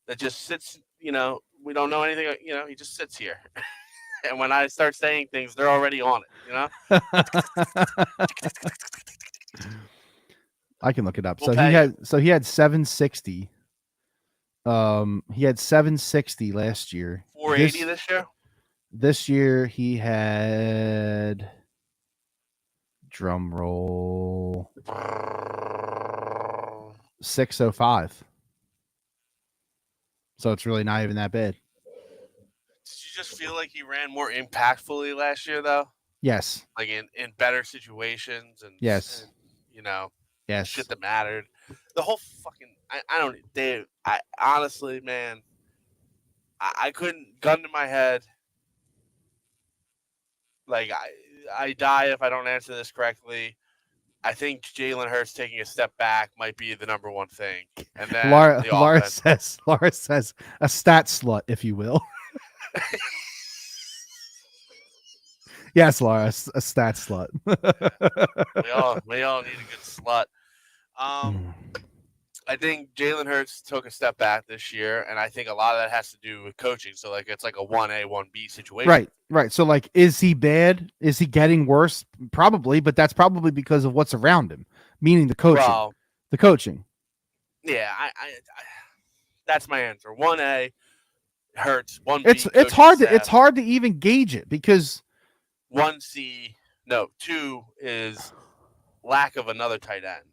that just sits, we don't know anything, he just sits here. And when I start saying things, they're already on it, I can look it up. He had 760. He had 760 last year. 480 this year? This year he had, drum roll, 605. So it's really not even that bad. Did you just feel like he ran more impactfully last year, though? Yes. Like in better situations and yes, and, shit that mattered. The whole fucking I honestly, man, I couldn't gun to my head. Like I die if I don't answer this correctly. I think Jalen Hurts taking a step back might be the number one thing. And then Laura says a stat slut, if you will. Yes, Laura, a stat slut. we all need a good slut. I think Jalen Hurts took a step back this year, and I think a lot of that has to do with coaching. So, it's like a 1A, 1B situation. Right. So, is he bad? Is he getting worse? Probably, but that's probably because of what's around him, meaning the coaching. Well, the coaching. Yeah, I that's my answer. 1A Hurts. 1B. It's hard to even gauge it because 1C. No, 2 is lack of another tight end.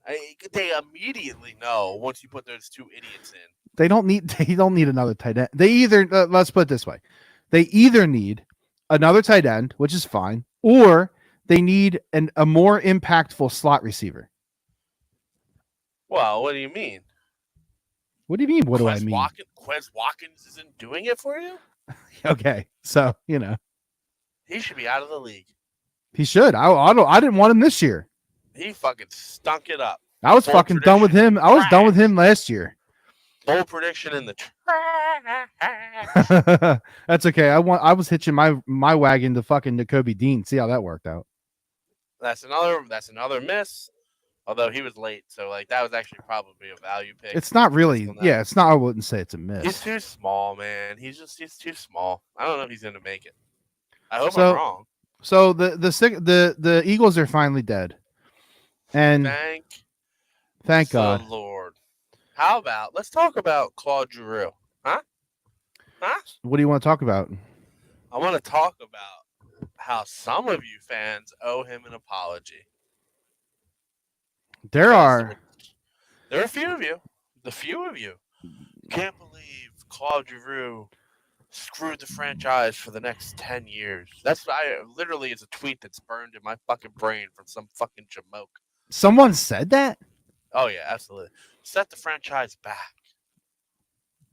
They immediately know once you put those two idiots in. They don't need another tight end. They either let's put it this way. They either need another tight end, which is fine, or they need a more impactful slot receiver. Well, what do you mean? What do you mean? What do I mean? Quez Watkins isn't doing it for you? Okay, so he should be out of the league. He should. I didn't want him this year. He fucking stunk it up. I was fucking done with him. I was done with him last year. Bold prediction in the trash. That's okay. I was hitching my wagon to fucking Nakobe Dean. See how that worked out. That's another miss. Although he was late, so like that was actually probably a value pick. It's not really. Yeah, it's not. I wouldn't say it's a miss. He's too small, man. He's too small. I don't know if he's gonna make it. I hope I'm wrong. So the Eagles are finally dead, and thank God, Lord. How about let's talk about Claude Giroux, huh? What do you want to talk about? I want to talk about how some of you fans owe him an apology. There are a few of you. The few of you can't believe Claude Giroux screwed the franchise for the next 10 years. Literally is a tweet that's burned in my fucking brain from some fucking jamoke. Someone said that? Oh yeah, absolutely. Set the franchise back.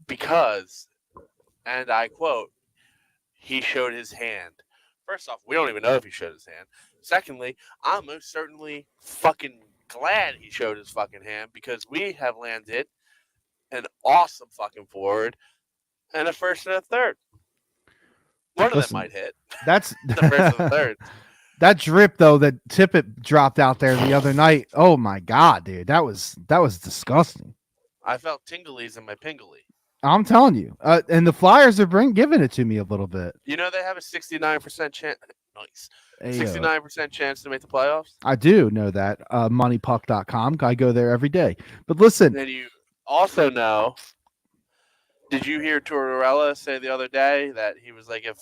Because, and I quote, he showed his hand. First off, we don't even know if he showed his hand. Secondly, I'm most certainly fucking glad he showed his fucking hand because we have landed an awesome fucking forward and a first and a third. One of them might hit. That's the first and the third. That drip though that Tippett dropped out there the other night. Oh my God, dude, that was disgusting. I felt tinglies in my pingly. I'm telling you, and the Flyers are giving it to me a little bit. You know they have a 69% chance. Nice. 69% chance to make the playoffs. I do know that. Moneypuck.com. I go there every day. But listen. And you also know. Did you hear Tortorella say the other day that he was like, if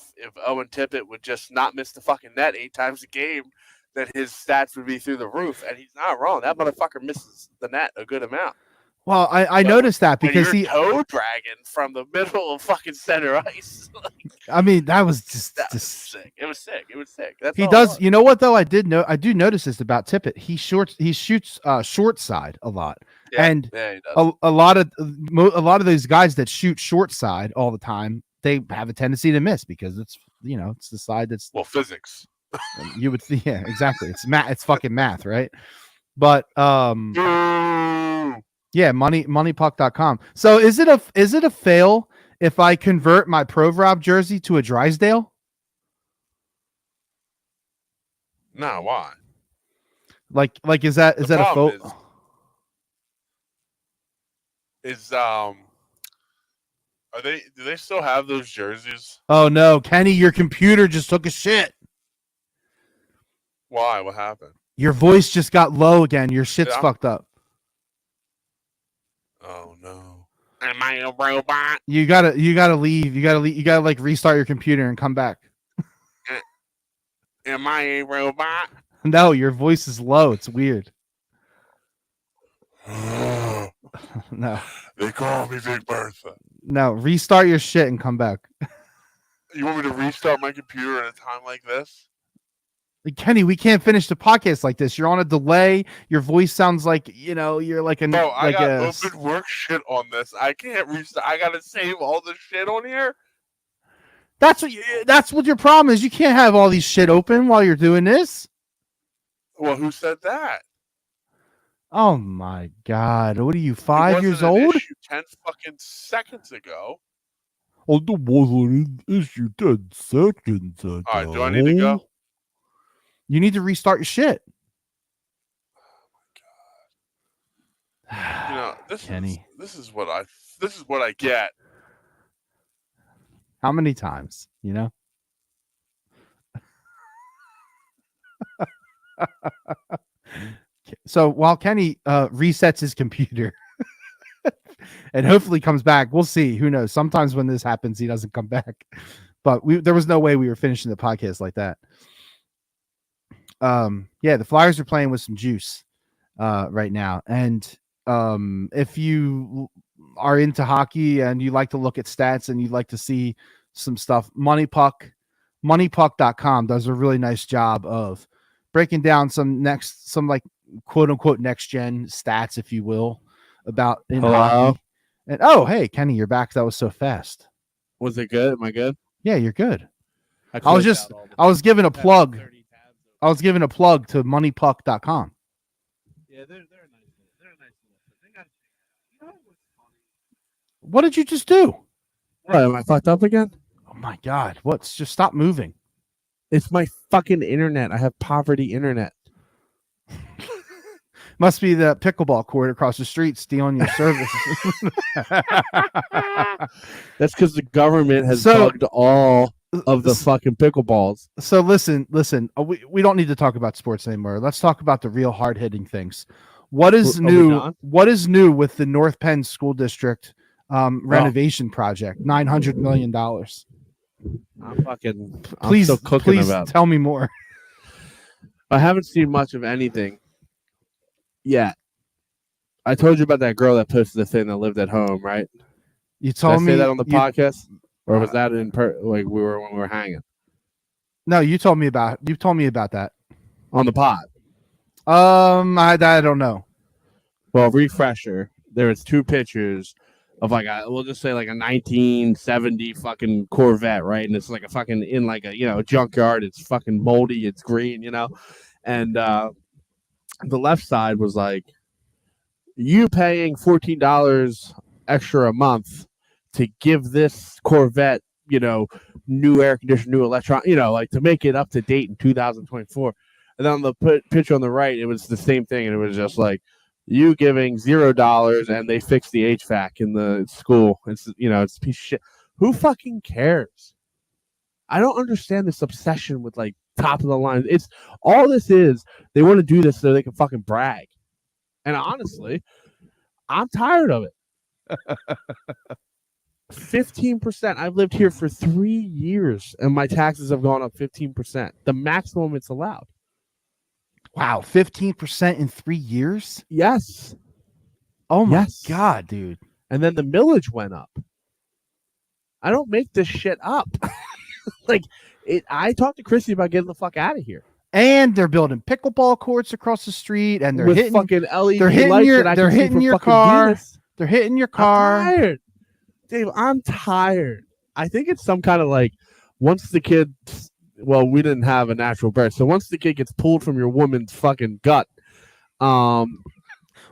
Owen Tippett would just not miss the fucking net 8 times a game, that his stats would be through the roof? And he's not wrong. That motherfucker misses the net a good amount. Well, I noticed that because he toe dragging from the middle of fucking center ice. I mean, that was just sick. It was sick. That's he does. You know what though? I do notice this about Tippett. He shoots short side a lot, and a lot of those guys that shoot short side all the time, they have a tendency to miss because it's the side that's physics. You would yeah, exactly. It's math. It's fucking math, right? But yeah, moneypuck.com. So is it a fail if I convert my Provorov jersey to a Drysdale? No, why? Like is that a fail? Do they still have those jerseys? Oh no, Kenny, your computer just took a shit. Why? What happened? Your voice just got low again. Your shit's fucked up. Oh no. Am I a robot? You gotta leave. You gotta like restart your computer and come back. Am I a robot? No, your voice is low. It's weird. No. They call me Big Bertha. No, restart your shit and come back. You want me to restart my computer at a time like this? Kenny, we can't finish the podcast like this. You're on a delay. Your voice sounds like you're like a. No, I got open work shit on this. I can't restart. I gotta save all the shit on here. That's what your problem is. You can't have all these shit open while you're doing this. Well, who said that? Oh my God! What are you, 5 years old? 10 fucking seconds ago. Oh, there wasn't an issue 10 seconds ago. All right, do I need to go? You need to restart your shit. Oh my God. Kenny. This is what I get. How many times, So while Kenny resets his computer and hopefully comes back, we'll see. Who knows? Sometimes when this happens, he doesn't come back. But there was no way we were finishing the podcast like that. the Flyers are playing with some juice right now. And if you are into hockey and you like to look at stats and you like to see some stuff, moneypuck.com does a really nice job of breaking down some like quote unquote next gen stats, if you will, about in hockey. And oh, hey, Kenny, you're back. That was so fast. Was it good? Am I good? Yeah, you're good. I was giving a plug. I was giving a plug to moneypuck.com. Yeah, they're nice. They're a nice little. They got. You know what's funny? What did you just do? What, am I fucked up again? Oh my God! Just stop moving. It's my fucking internet. I have poverty internet. Must be the pickleball court across the street stealing your service. That's because the government has bugged all of the fucking pickleballs. So listen. We don't need to talk about sports anymore. Let's talk about the real hard hitting things. What is new? What is new with the North Penn School District renovation project? $900 million. Please tell me more. I haven't seen much of anything yet. I told you about that girl that posted the thing that lived at home, right? You told me. Did I say that on the podcast, or was that when we were hanging? No, you told me about that on the pod. I don't know. Well, refresher. There was 2 pictures of we'll just say like a 1970 fucking Corvette, right? And it's like a fucking in like a junkyard. It's fucking moldy. It's green, and the left side was like you paying $14 extra a month to give this Corvette, new air conditioner, new electron, to make it up to date in 2024. And then on the picture on the right, it was the same thing, and it was just like you giving $0 and they fixed the HVAC in the school. It's it's a piece of shit. Who fucking cares? I don't understand this obsession with like top of the line. It's all this is. They want to do this so they can fucking brag. And honestly, I'm tired of it. 15%. I've lived here for 3 years and my taxes have gone up 15%. The maximum it's allowed. Wow, 15% in 3 years? Yes. Oh my God, dude. And then the millage went up. I don't make this shit up. I talked to Chrissy about getting the fuck out of here. And they're building pickleball courts across the street, and they're hitting fucking LED they're hitting lights your, that I they're can see hitting your from car. Venus. They're hitting your car. I'm tired. Dave, I'm tired. I think it's some kind of like once the kid, well, we didn't have a natural birth, so once the kid gets pulled from your woman's fucking gut, wow,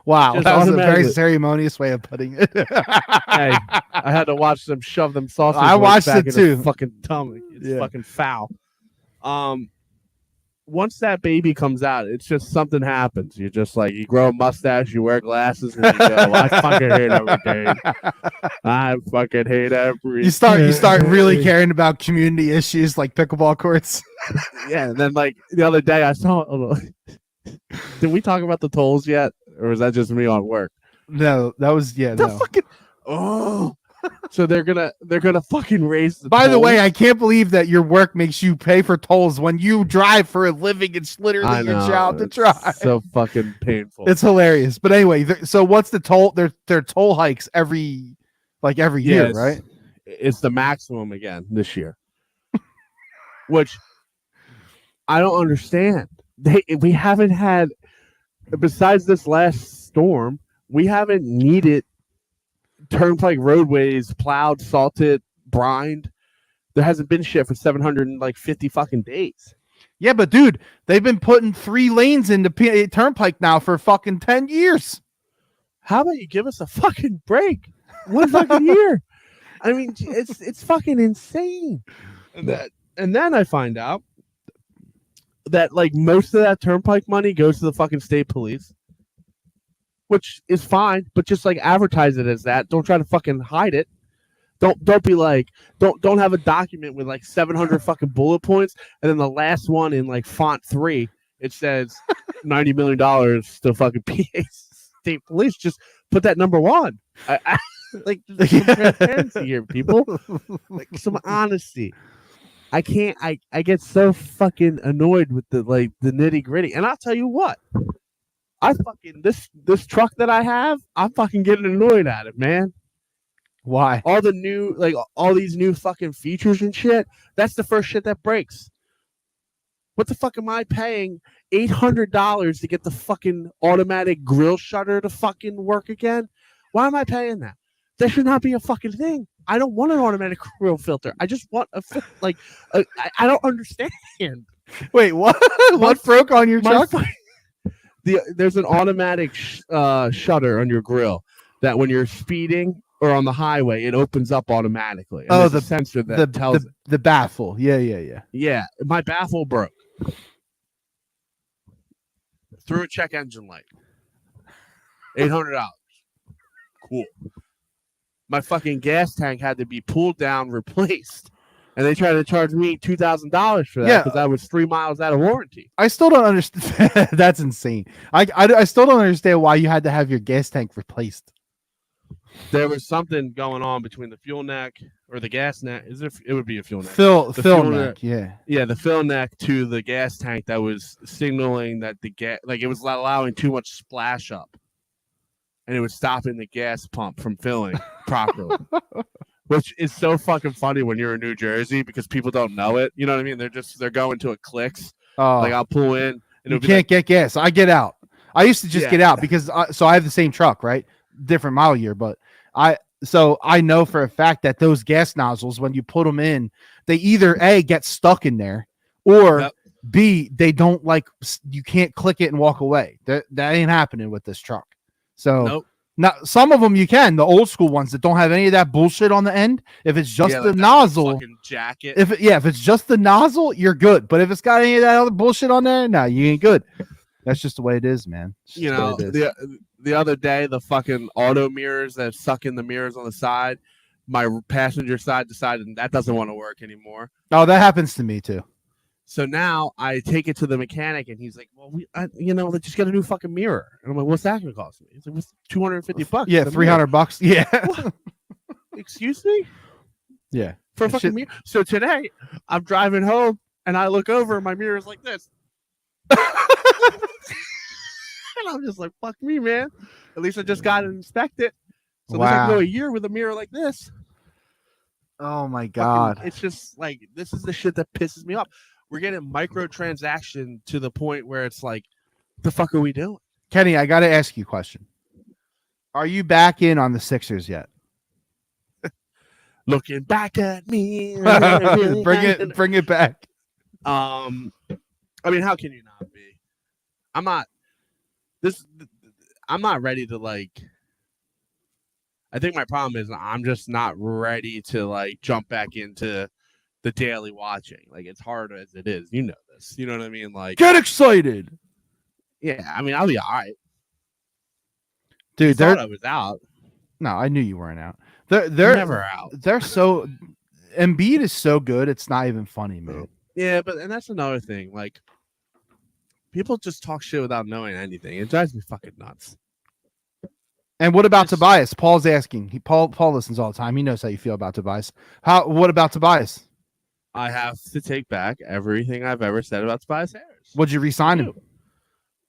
that was a very ceremonious way of putting it. Hey, I had to watch them shove them sausages. I watched back it too. In fucking tummy. It's fucking foul. Once that baby comes out, it's just something happens. You just you grow a mustache, you wear glasses, and you go, I fucking hate everything. I fucking hate everything. You start really caring about community issues like pickleball courts. Yeah, and then the other day I saw. Did we talk about the tolls yet, or was that just me on work? No, that was Fucking So they're gonna fucking raise the By tolls? the way, I can't believe that your work makes you pay for tolls when you drive for a living. It's literally your job to drive. So fucking painful. It's hilarious. But anyway, so what's the toll? They're toll hikes every year, right? It's the maximum again this year. Which I don't understand. We haven't had, besides this last storm, we haven't needed turnpike roadways plowed, salted, brined. There hasn't been shit for 750 fucking days. Yeah, but dude, they've been putting 3 lanes into turnpike now for fucking 10 years. How about you give us a fucking break? 1 fucking year. I mean, it's fucking insane. And then I find out that most of that turnpike money goes to the fucking state police. Which is fine, but just advertise it as that. Don't try to fucking hide it. Don't be don't have a document with 700 fucking bullet points, and then the last one in font 3 it says $90 million to fucking PA state police. Just put that number 1. Some transparency here, people. Some honesty. I can't. I get so fucking annoyed with the nitty gritty. And I'll tell you what, I fucking this truck that I have, I'm fucking getting annoyed at it, man. Why? All the new all these new fucking features and shit. That's the first shit that breaks. What the fuck am I paying $800 to get the fucking automatic grill shutter to fucking work again? Why am I paying that? That should not be a fucking thing. I don't want an automatic grill filter. I just want I don't understand. Wait, what? What broke on your truck? There's an automatic shutter on your grill that when you're speeding or on the highway, it opens up automatically. And the sensor that tells the baffle. Yeah. Yeah, my baffle broke. Threw a check engine light. $800. Cool. My fucking gas tank had to be pulled down, replaced, and they tried to charge me $2,000 for that because I was 3 miles out of warranty. I still don't understand. That's insane. I still don't understand why you had to have your gas tank replaced. There was something going on between the fuel neck or the gas neck. It would be a fuel neck. Fill neck, yeah. Yeah, the fill neck to the gas tank that was signaling that the gas, it was allowing too much splash up. And it was stopping the gas pump from filling properly. Which is so fucking funny when you're in New Jersey because people don't know it. You know what I mean? They're going to a Clicks. Oh, I'll pull in. And you can't get gas. I get out. I used to just get out because I have the same truck, right? Different model year, but I know for a fact that those gas nozzles, when you put them in, they either A, get stuck in there, or B, they don't you can't click it and walk away. That ain't happening with this truck. So now some of them you can, the old school ones that don't have any of that bullshit on the end. If it's just the nozzle, fucking jacket. If it's just the nozzle, you're good. But if it's got any of that other bullshit on there, no, you ain't good. That's just the way it is, man. You know, the other day, the fucking auto mirrors that suck in the mirrors on the side, my passenger side decided that doesn't want to work anymore. Oh, that happens to me too. So now I take it to the mechanic, and he's like, "Well, let's just get a new fucking mirror." And I'm like, "What's that going to cost me?" He's like, "What's $250?" Yeah, $300. Yeah. Excuse me? Yeah. For a fucking mirror. So today, I'm driving home, and I look over, and my mirror is like this. And I'm just like, "Fuck me, man." At least I just got it inspected. So at least I can go a year with a mirror like this. Oh my God. It's just like, this is the shit that pisses me off. We're getting microtransaction to the point where it's like, the fuck are we doing? Kenny, I got to ask you a question. Are you back in on the Sixers yet? Looking back at me. Bring it back. I mean, how can you not be? I'm not ready to I think my problem is I'm just not ready to jump back into the daily watching. It's hard as it is. You know this. You know what I mean? Get excited. Yeah, I mean, I'll be all right. Dude, I was out. No, I knew you weren't out. They're never out. They're so Embiid is so good, it's not even funny, man. Yeah, and that's another thing. People just talk shit without knowing anything. It drives me fucking nuts. And what about Tobias? Paul's asking. Paul listens all the time. He knows how you feel about Tobias. What about Tobias? I have to take back everything I've ever said about Tobias Harris. Would you re-sign him?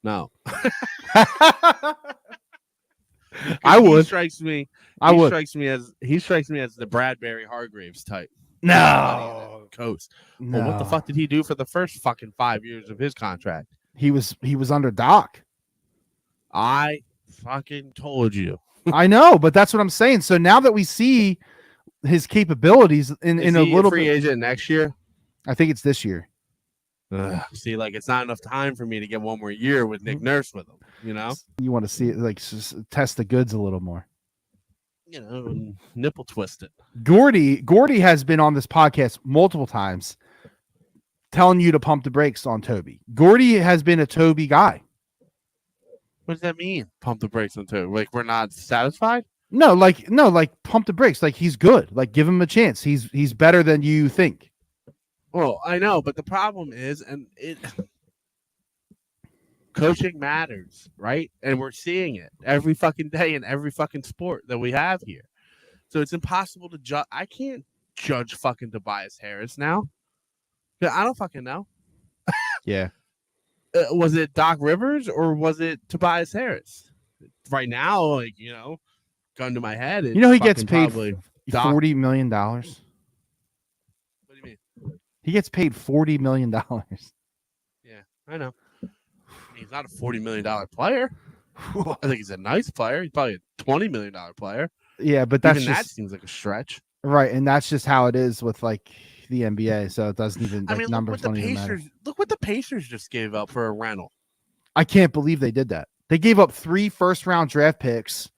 No. I would. He strikes me as the Bradbury Hargraves type. No. Coast. No. Well, what the fuck did he do for the first fucking 5 years of his contract? He was under Doc. I fucking told you. I know, but that's what I'm saying. So now that we see his capabilities in a little free agent next year, I think it's this year. See, it's not enough time for me to get one more year with Nick Nurse with him. You know, you want to see it just test the goods a little more. Nipple twist it. Gordy has been on this podcast multiple times, telling you to pump the brakes on Toby. Gordy has been a Toby guy. What does that mean? Pump the brakes on Toby? We're not satisfied? No, pump the brakes. He's good. Give him a chance. He's better than you think. Well, I know, but the problem is, coaching matters, right? And we're seeing it every fucking day in every fucking sport that we have here. So it's impossible to judge. I can't judge fucking Tobias Harris now. I don't fucking know. Yeah. Was it Doc Rivers or was it Tobias Harris? Right now, like, gun to my head, it's He gets fucking paid probably Doc. $40 million. What do you mean? He gets paid $40 million. Yeah, I know. He's not a $40 million player. I think he's a nice player. He's probably a $20 million player. Yeah, but that's Even just that seems like a stretch. right, and that's just how it is with like the NBA. So it doesn't even I like mean, numbers don't even matter. Look what the Pacers just gave up for a rental. I can't believe they did that. They gave up 3 first-round draft picks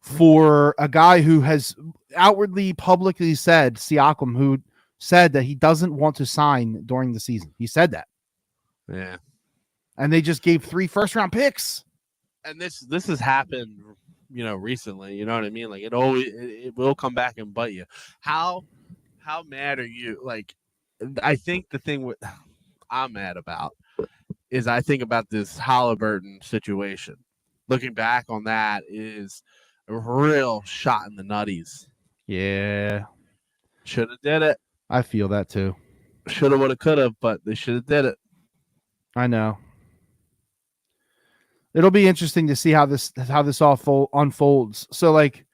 for a guy who has outwardly publicly said, Siakam, who said that he doesn't want to sign during the season. He said that. Yeah. And they just gave 3 first-round picks. And this has happened, recently. You know what I mean? Like it will come back and bite you. How mad are you? Like, I think the thing I'm mad about is I think about this Halliburton situation. Looking back on that is a real shot in the nutties. Yeah. Should have did it. I feel that too. Should have, would have, could have, but they should have did it. I know. It'll be interesting to see how this all unfolds. So, like,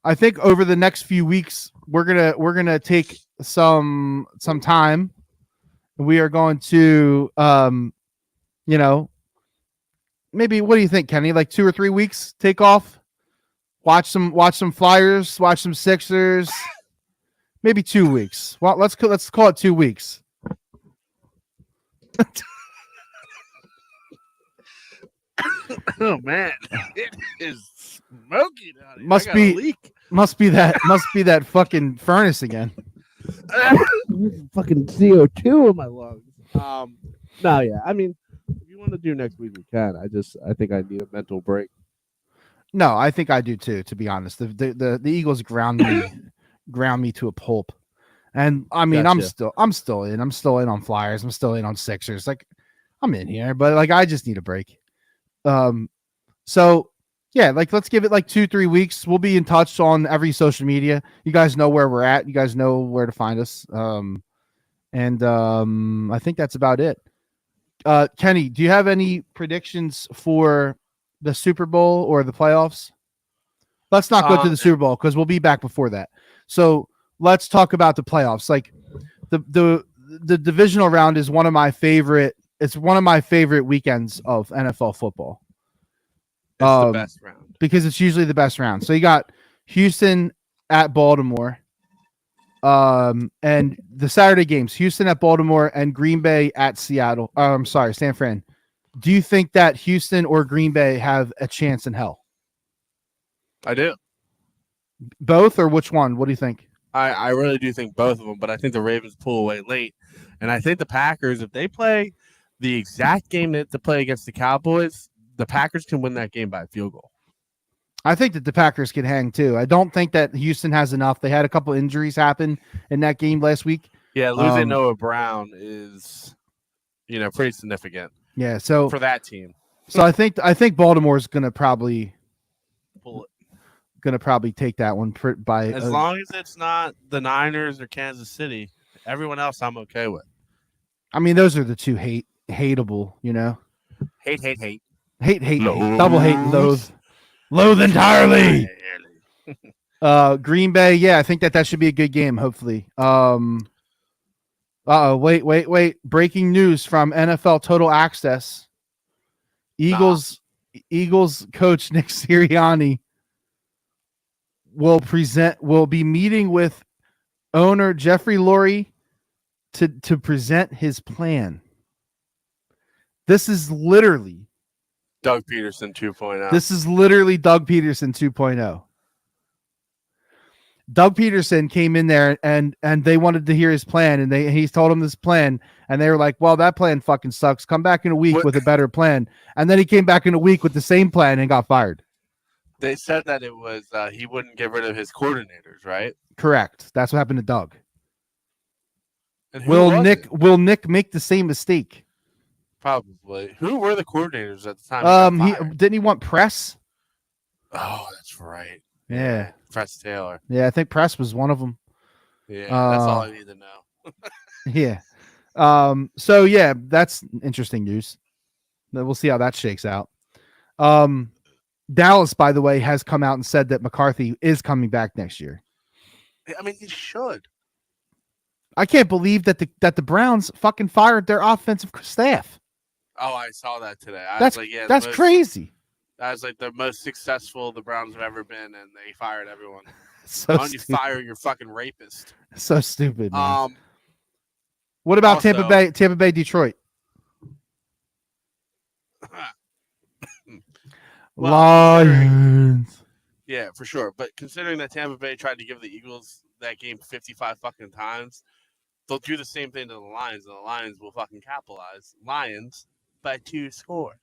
I think over the next few weeks, we're gonna take some time. We are going to, maybe, what do you think, Kenny? Like 2 or 3 weeks, take off, watch some Flyers, watch some Sixers. Maybe 2 weeks. Well, let's call it 2 weeks. Oh man, it is smoky down here. Must be that fucking furnace again. Fucking CO2 in my lungs. No, yeah. I mean, if you want to do next week, we can. I think I need a mental break. No, I think I do too. To be honest, the Eagles ground me to a pulp, and I mean, Gotcha. I'm still in on Flyers. I'm still in on Sixers. Like, I'm in here, but like, I just need a break. So yeah, like, let's give it like 2-3 weeks. We'll be in touch on every social media. You guys know where we're at. You guys know where to find us. And I think that's about it. Kenny, do you have any predictions for the Super Bowl or the playoffs? Let's not go to the Super Bowl because we'll be back before that. So let's talk about the playoffs. Like, the divisional round is one of my favorite. It's one of my favorite weekends of NFL football. It's the best round because it's usually the best round. So you got Houston at Baltimore, and the Saturday games: Houston at Baltimore and Green Bay at Seattle. I'm sorry, San Fran. Do you think that Houston or Green Bay have a chance in hell? I do. Both, or which one? What do you think? I really do think both of them, but I think the Ravens pull away late, and I think the Packers, if they play the exact game that they play against the Cowboys, the Packers can win that game by a field goal. I think that the Packers can hang too. I don't think that Houston has enough. They had a couple injuries happen in that game last week. Yeah, losing Noah Brown is, pretty significant. Yeah, so for that team. So I think Baltimore's gonna probably pull it. Gonna probably take that one by as long as it's not the Niners or Kansas City. Everyone else I'm okay with. I mean, those are the two hateable, Hate. Double hate, loathe entirely. Green Bay, yeah, I think that should be a good game, hopefully. Wait. Breaking news from NFL Total Access. Eagles coach Nick Sirianni will be meeting with owner Jeffrey Lurie to present his plan. This is literally Doug Peterson 2.0. This is literally Doug Peterson 2.0. Doug Peterson came in there and they wanted to hear his plan, and he told them this plan, and they were like, well, that plan fucking sucks. Come back in a week with a better plan. And then he came back in a week with the same plan and got fired. They said that it was he wouldn't get rid of his coordinators, right? Correct. That's what happened to Doug. And will Nick make the same mistake? Probably. Who were the coordinators at the time? Didn't he want Press? Oh, that's right. Yeah. Press Taylor. Yeah, I think Press was one of them. Yeah, that's all I need to know. Yeah. So yeah, that's interesting news. We'll see how that shakes out. Dallas, by the way, has come out and said that McCarthy is coming back next year. I mean, he should. I can't believe that the Browns fucking fired their offensive staff. Oh, I saw that today. I That's was like, yeah, that's crazy. That was like the most successful the Browns have ever been, and they fired everyone. So Why don't you fire your fucking rapist? So stupid, man. What about also, Tampa Bay, Detroit? Well, Lions. Yeah, for sure. But considering that Tampa Bay tried to give the Eagles that game 55 fucking times, they'll do the same thing to the Lions, and the Lions will fucking capitalize. Lions by 2 scores.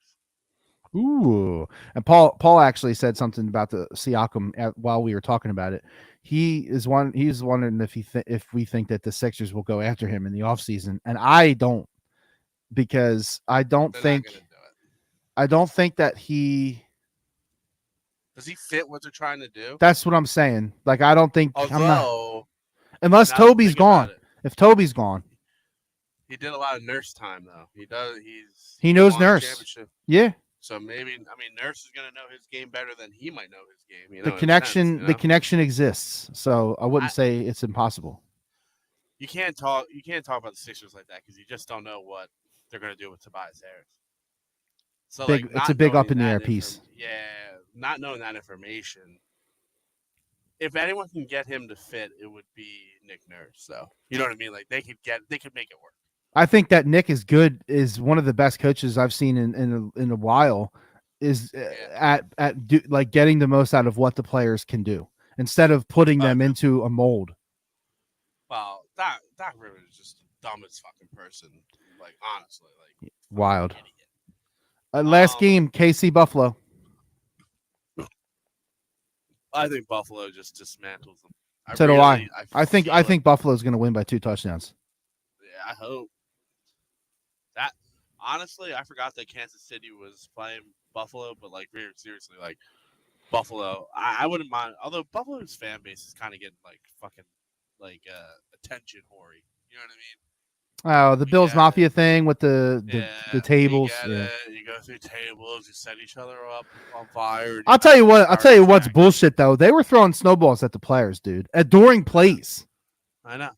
Ooh. And Paul actually said something about the Siakam while we were talking about it. He's wondering if we think that the Sixers will go after him in the offseason. And I don't, because I don't think that he does he fit what they're trying to do? That's what I'm saying. Like, I don't think unless now Toby's gone. If Toby's gone. He did a lot of Nurse time though. He knows Nurse. Yeah. So maybe Nurse is gonna know his game better than he might know his game. The connection exists. So I wouldn't say it's impossible. You can't talk about the Sixers like that because you just don't know what they're gonna do with Tobias Harris. So it's a big up in the air piece. Yeah, not knowing that information. If anyone can get him to fit, it would be Nick Nurse. So you know what I mean? Like they could make it work. I think that Nick is one of the best coaches I've seen in a while. Is at getting the most out of what the players can do instead of putting them into a mold. Well, Doc Rivers is just the dumbest fucking person. Like honestly, like wild. Last game, KC Buffalo. I think Buffalo just dismantles them. So do I. I think Buffalo's going to win by 2 touchdowns. Yeah, I hope. That honestly, I forgot that Kansas City was playing Buffalo, but like very seriously, like Buffalo, I wouldn't mind. Although Buffalo's fan base is kind of getting like fucking like attention hoary. You know what I mean? Oh, the Bills Mafia thing with the tables. Yeah. You go through tables, you set each other up on fire. I'll tell you what's bullshit though. They were throwing snowballs at the players, dude, during plays. I know.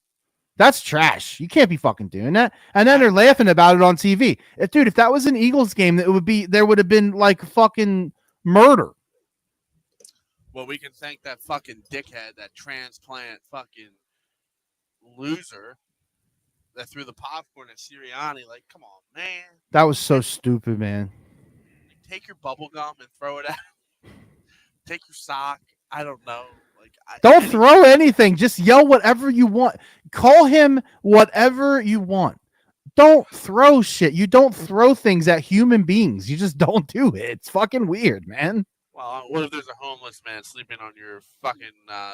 That's trash. You can't be fucking doing that. And then they're laughing about it on TV. If that was an Eagles game, there would have been like fucking murder. Well, we can thank that fucking dickhead, that transplant fucking loser that threw the popcorn at Sirianni. Like, come on, man. That was so stupid, man. Like, take your bubble gum and throw it out. Take your sock. I don't know. Don't throw anything. Just yell whatever you want. Call him whatever you want. Don't throw shit. You don't throw things at human beings. You just don't do it. It's fucking weird, man. Well, what if there's a homeless man sleeping on your fucking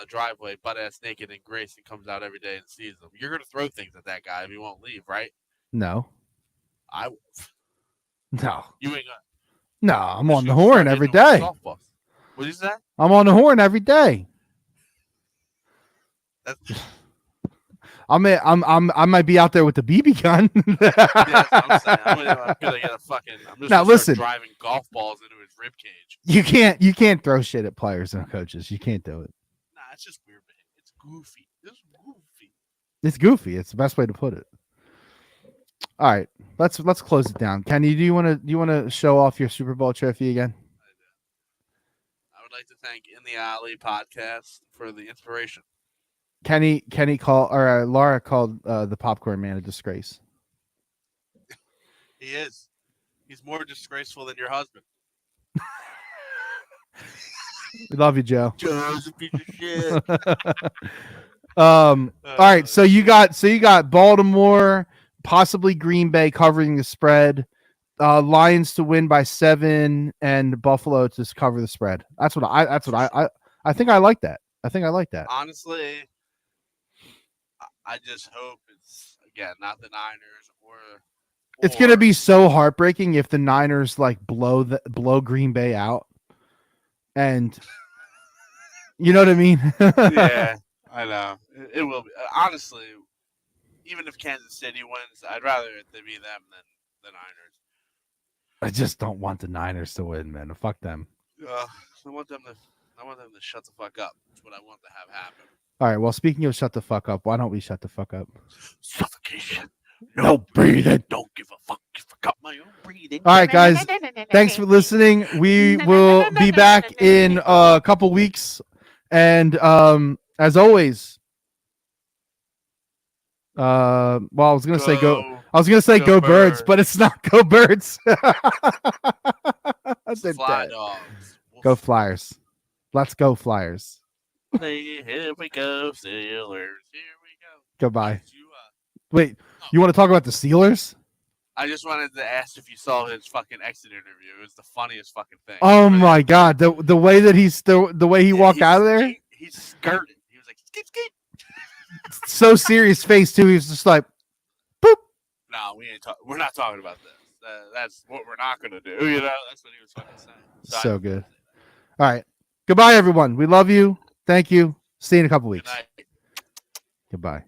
driveway, butt-ass naked, and Grayson comes out every day and sees him? You're going to throw things at that guy if he won't leave, right? No. No. You ain't going to. No, I'm on the horn every day. What is that? I'm on the horn every day. I might be out there with the BB gun. Yeah, I'm saying. I'm gonna get a fucking. I'm just now listen, driving golf balls into his rib cage. You can't throw shit at players and coaches. You can't do it. Nah, it's just weird, man. It's goofy. It's goofy. It's the best way to put it. All right, let's close it down. Kenny, do you want to show off your Super Bowl trophy again? I would like to thank In the Alley podcast for the inspiration. Kenny called, or Laura called the popcorn man a disgrace. He is. He's more disgraceful than your husband. We love you, Joe. Joe's a piece of shit. All right, so you got Baltimore, possibly Green Bay covering the spread, Lions to win by 7, and Buffalo to cover the spread. I think I like that. Honestly, I just hope it's again not the Niners or it's gonna be so heartbreaking if the Niners like blow Green Bay out, and you know what I mean. Yeah, I know it will be. Honestly, even if Kansas City wins, I'd rather it be them than the Niners. I just don't want the Niners to win, man. Fuck them. I want them to shut the fuck up. That's what I want to have happen. All right. Well, speaking of shut the fuck up, why don't we shut the fuck up? Suffocation. No breathing. Don't give a fuck. You forgot my own breathing. All right, guys. Thanks for listening. We will be back in a couple weeks, and as always, well, I was gonna say go. I was gonna say go birds, but it's not go birds. Fly dogs. Go Flyers. Let's go Flyers. Here we go, Steelers. Here we go. Goodbye. Wait, you want to talk about the Steelers? I just wanted to ask if you saw his fucking exit interview. It was the funniest fucking thing. Oh my god, the way that the way he walked out of there. He skirted. He was like skip skip. So serious face too. He was just like, boop. No, we're not talking about this. That's what we're not gonna do. You know, that's what he was fucking saying. So good. All right. Goodbye, everyone. We love you. Thank you. See you in a couple weeks. Good night. Goodbye.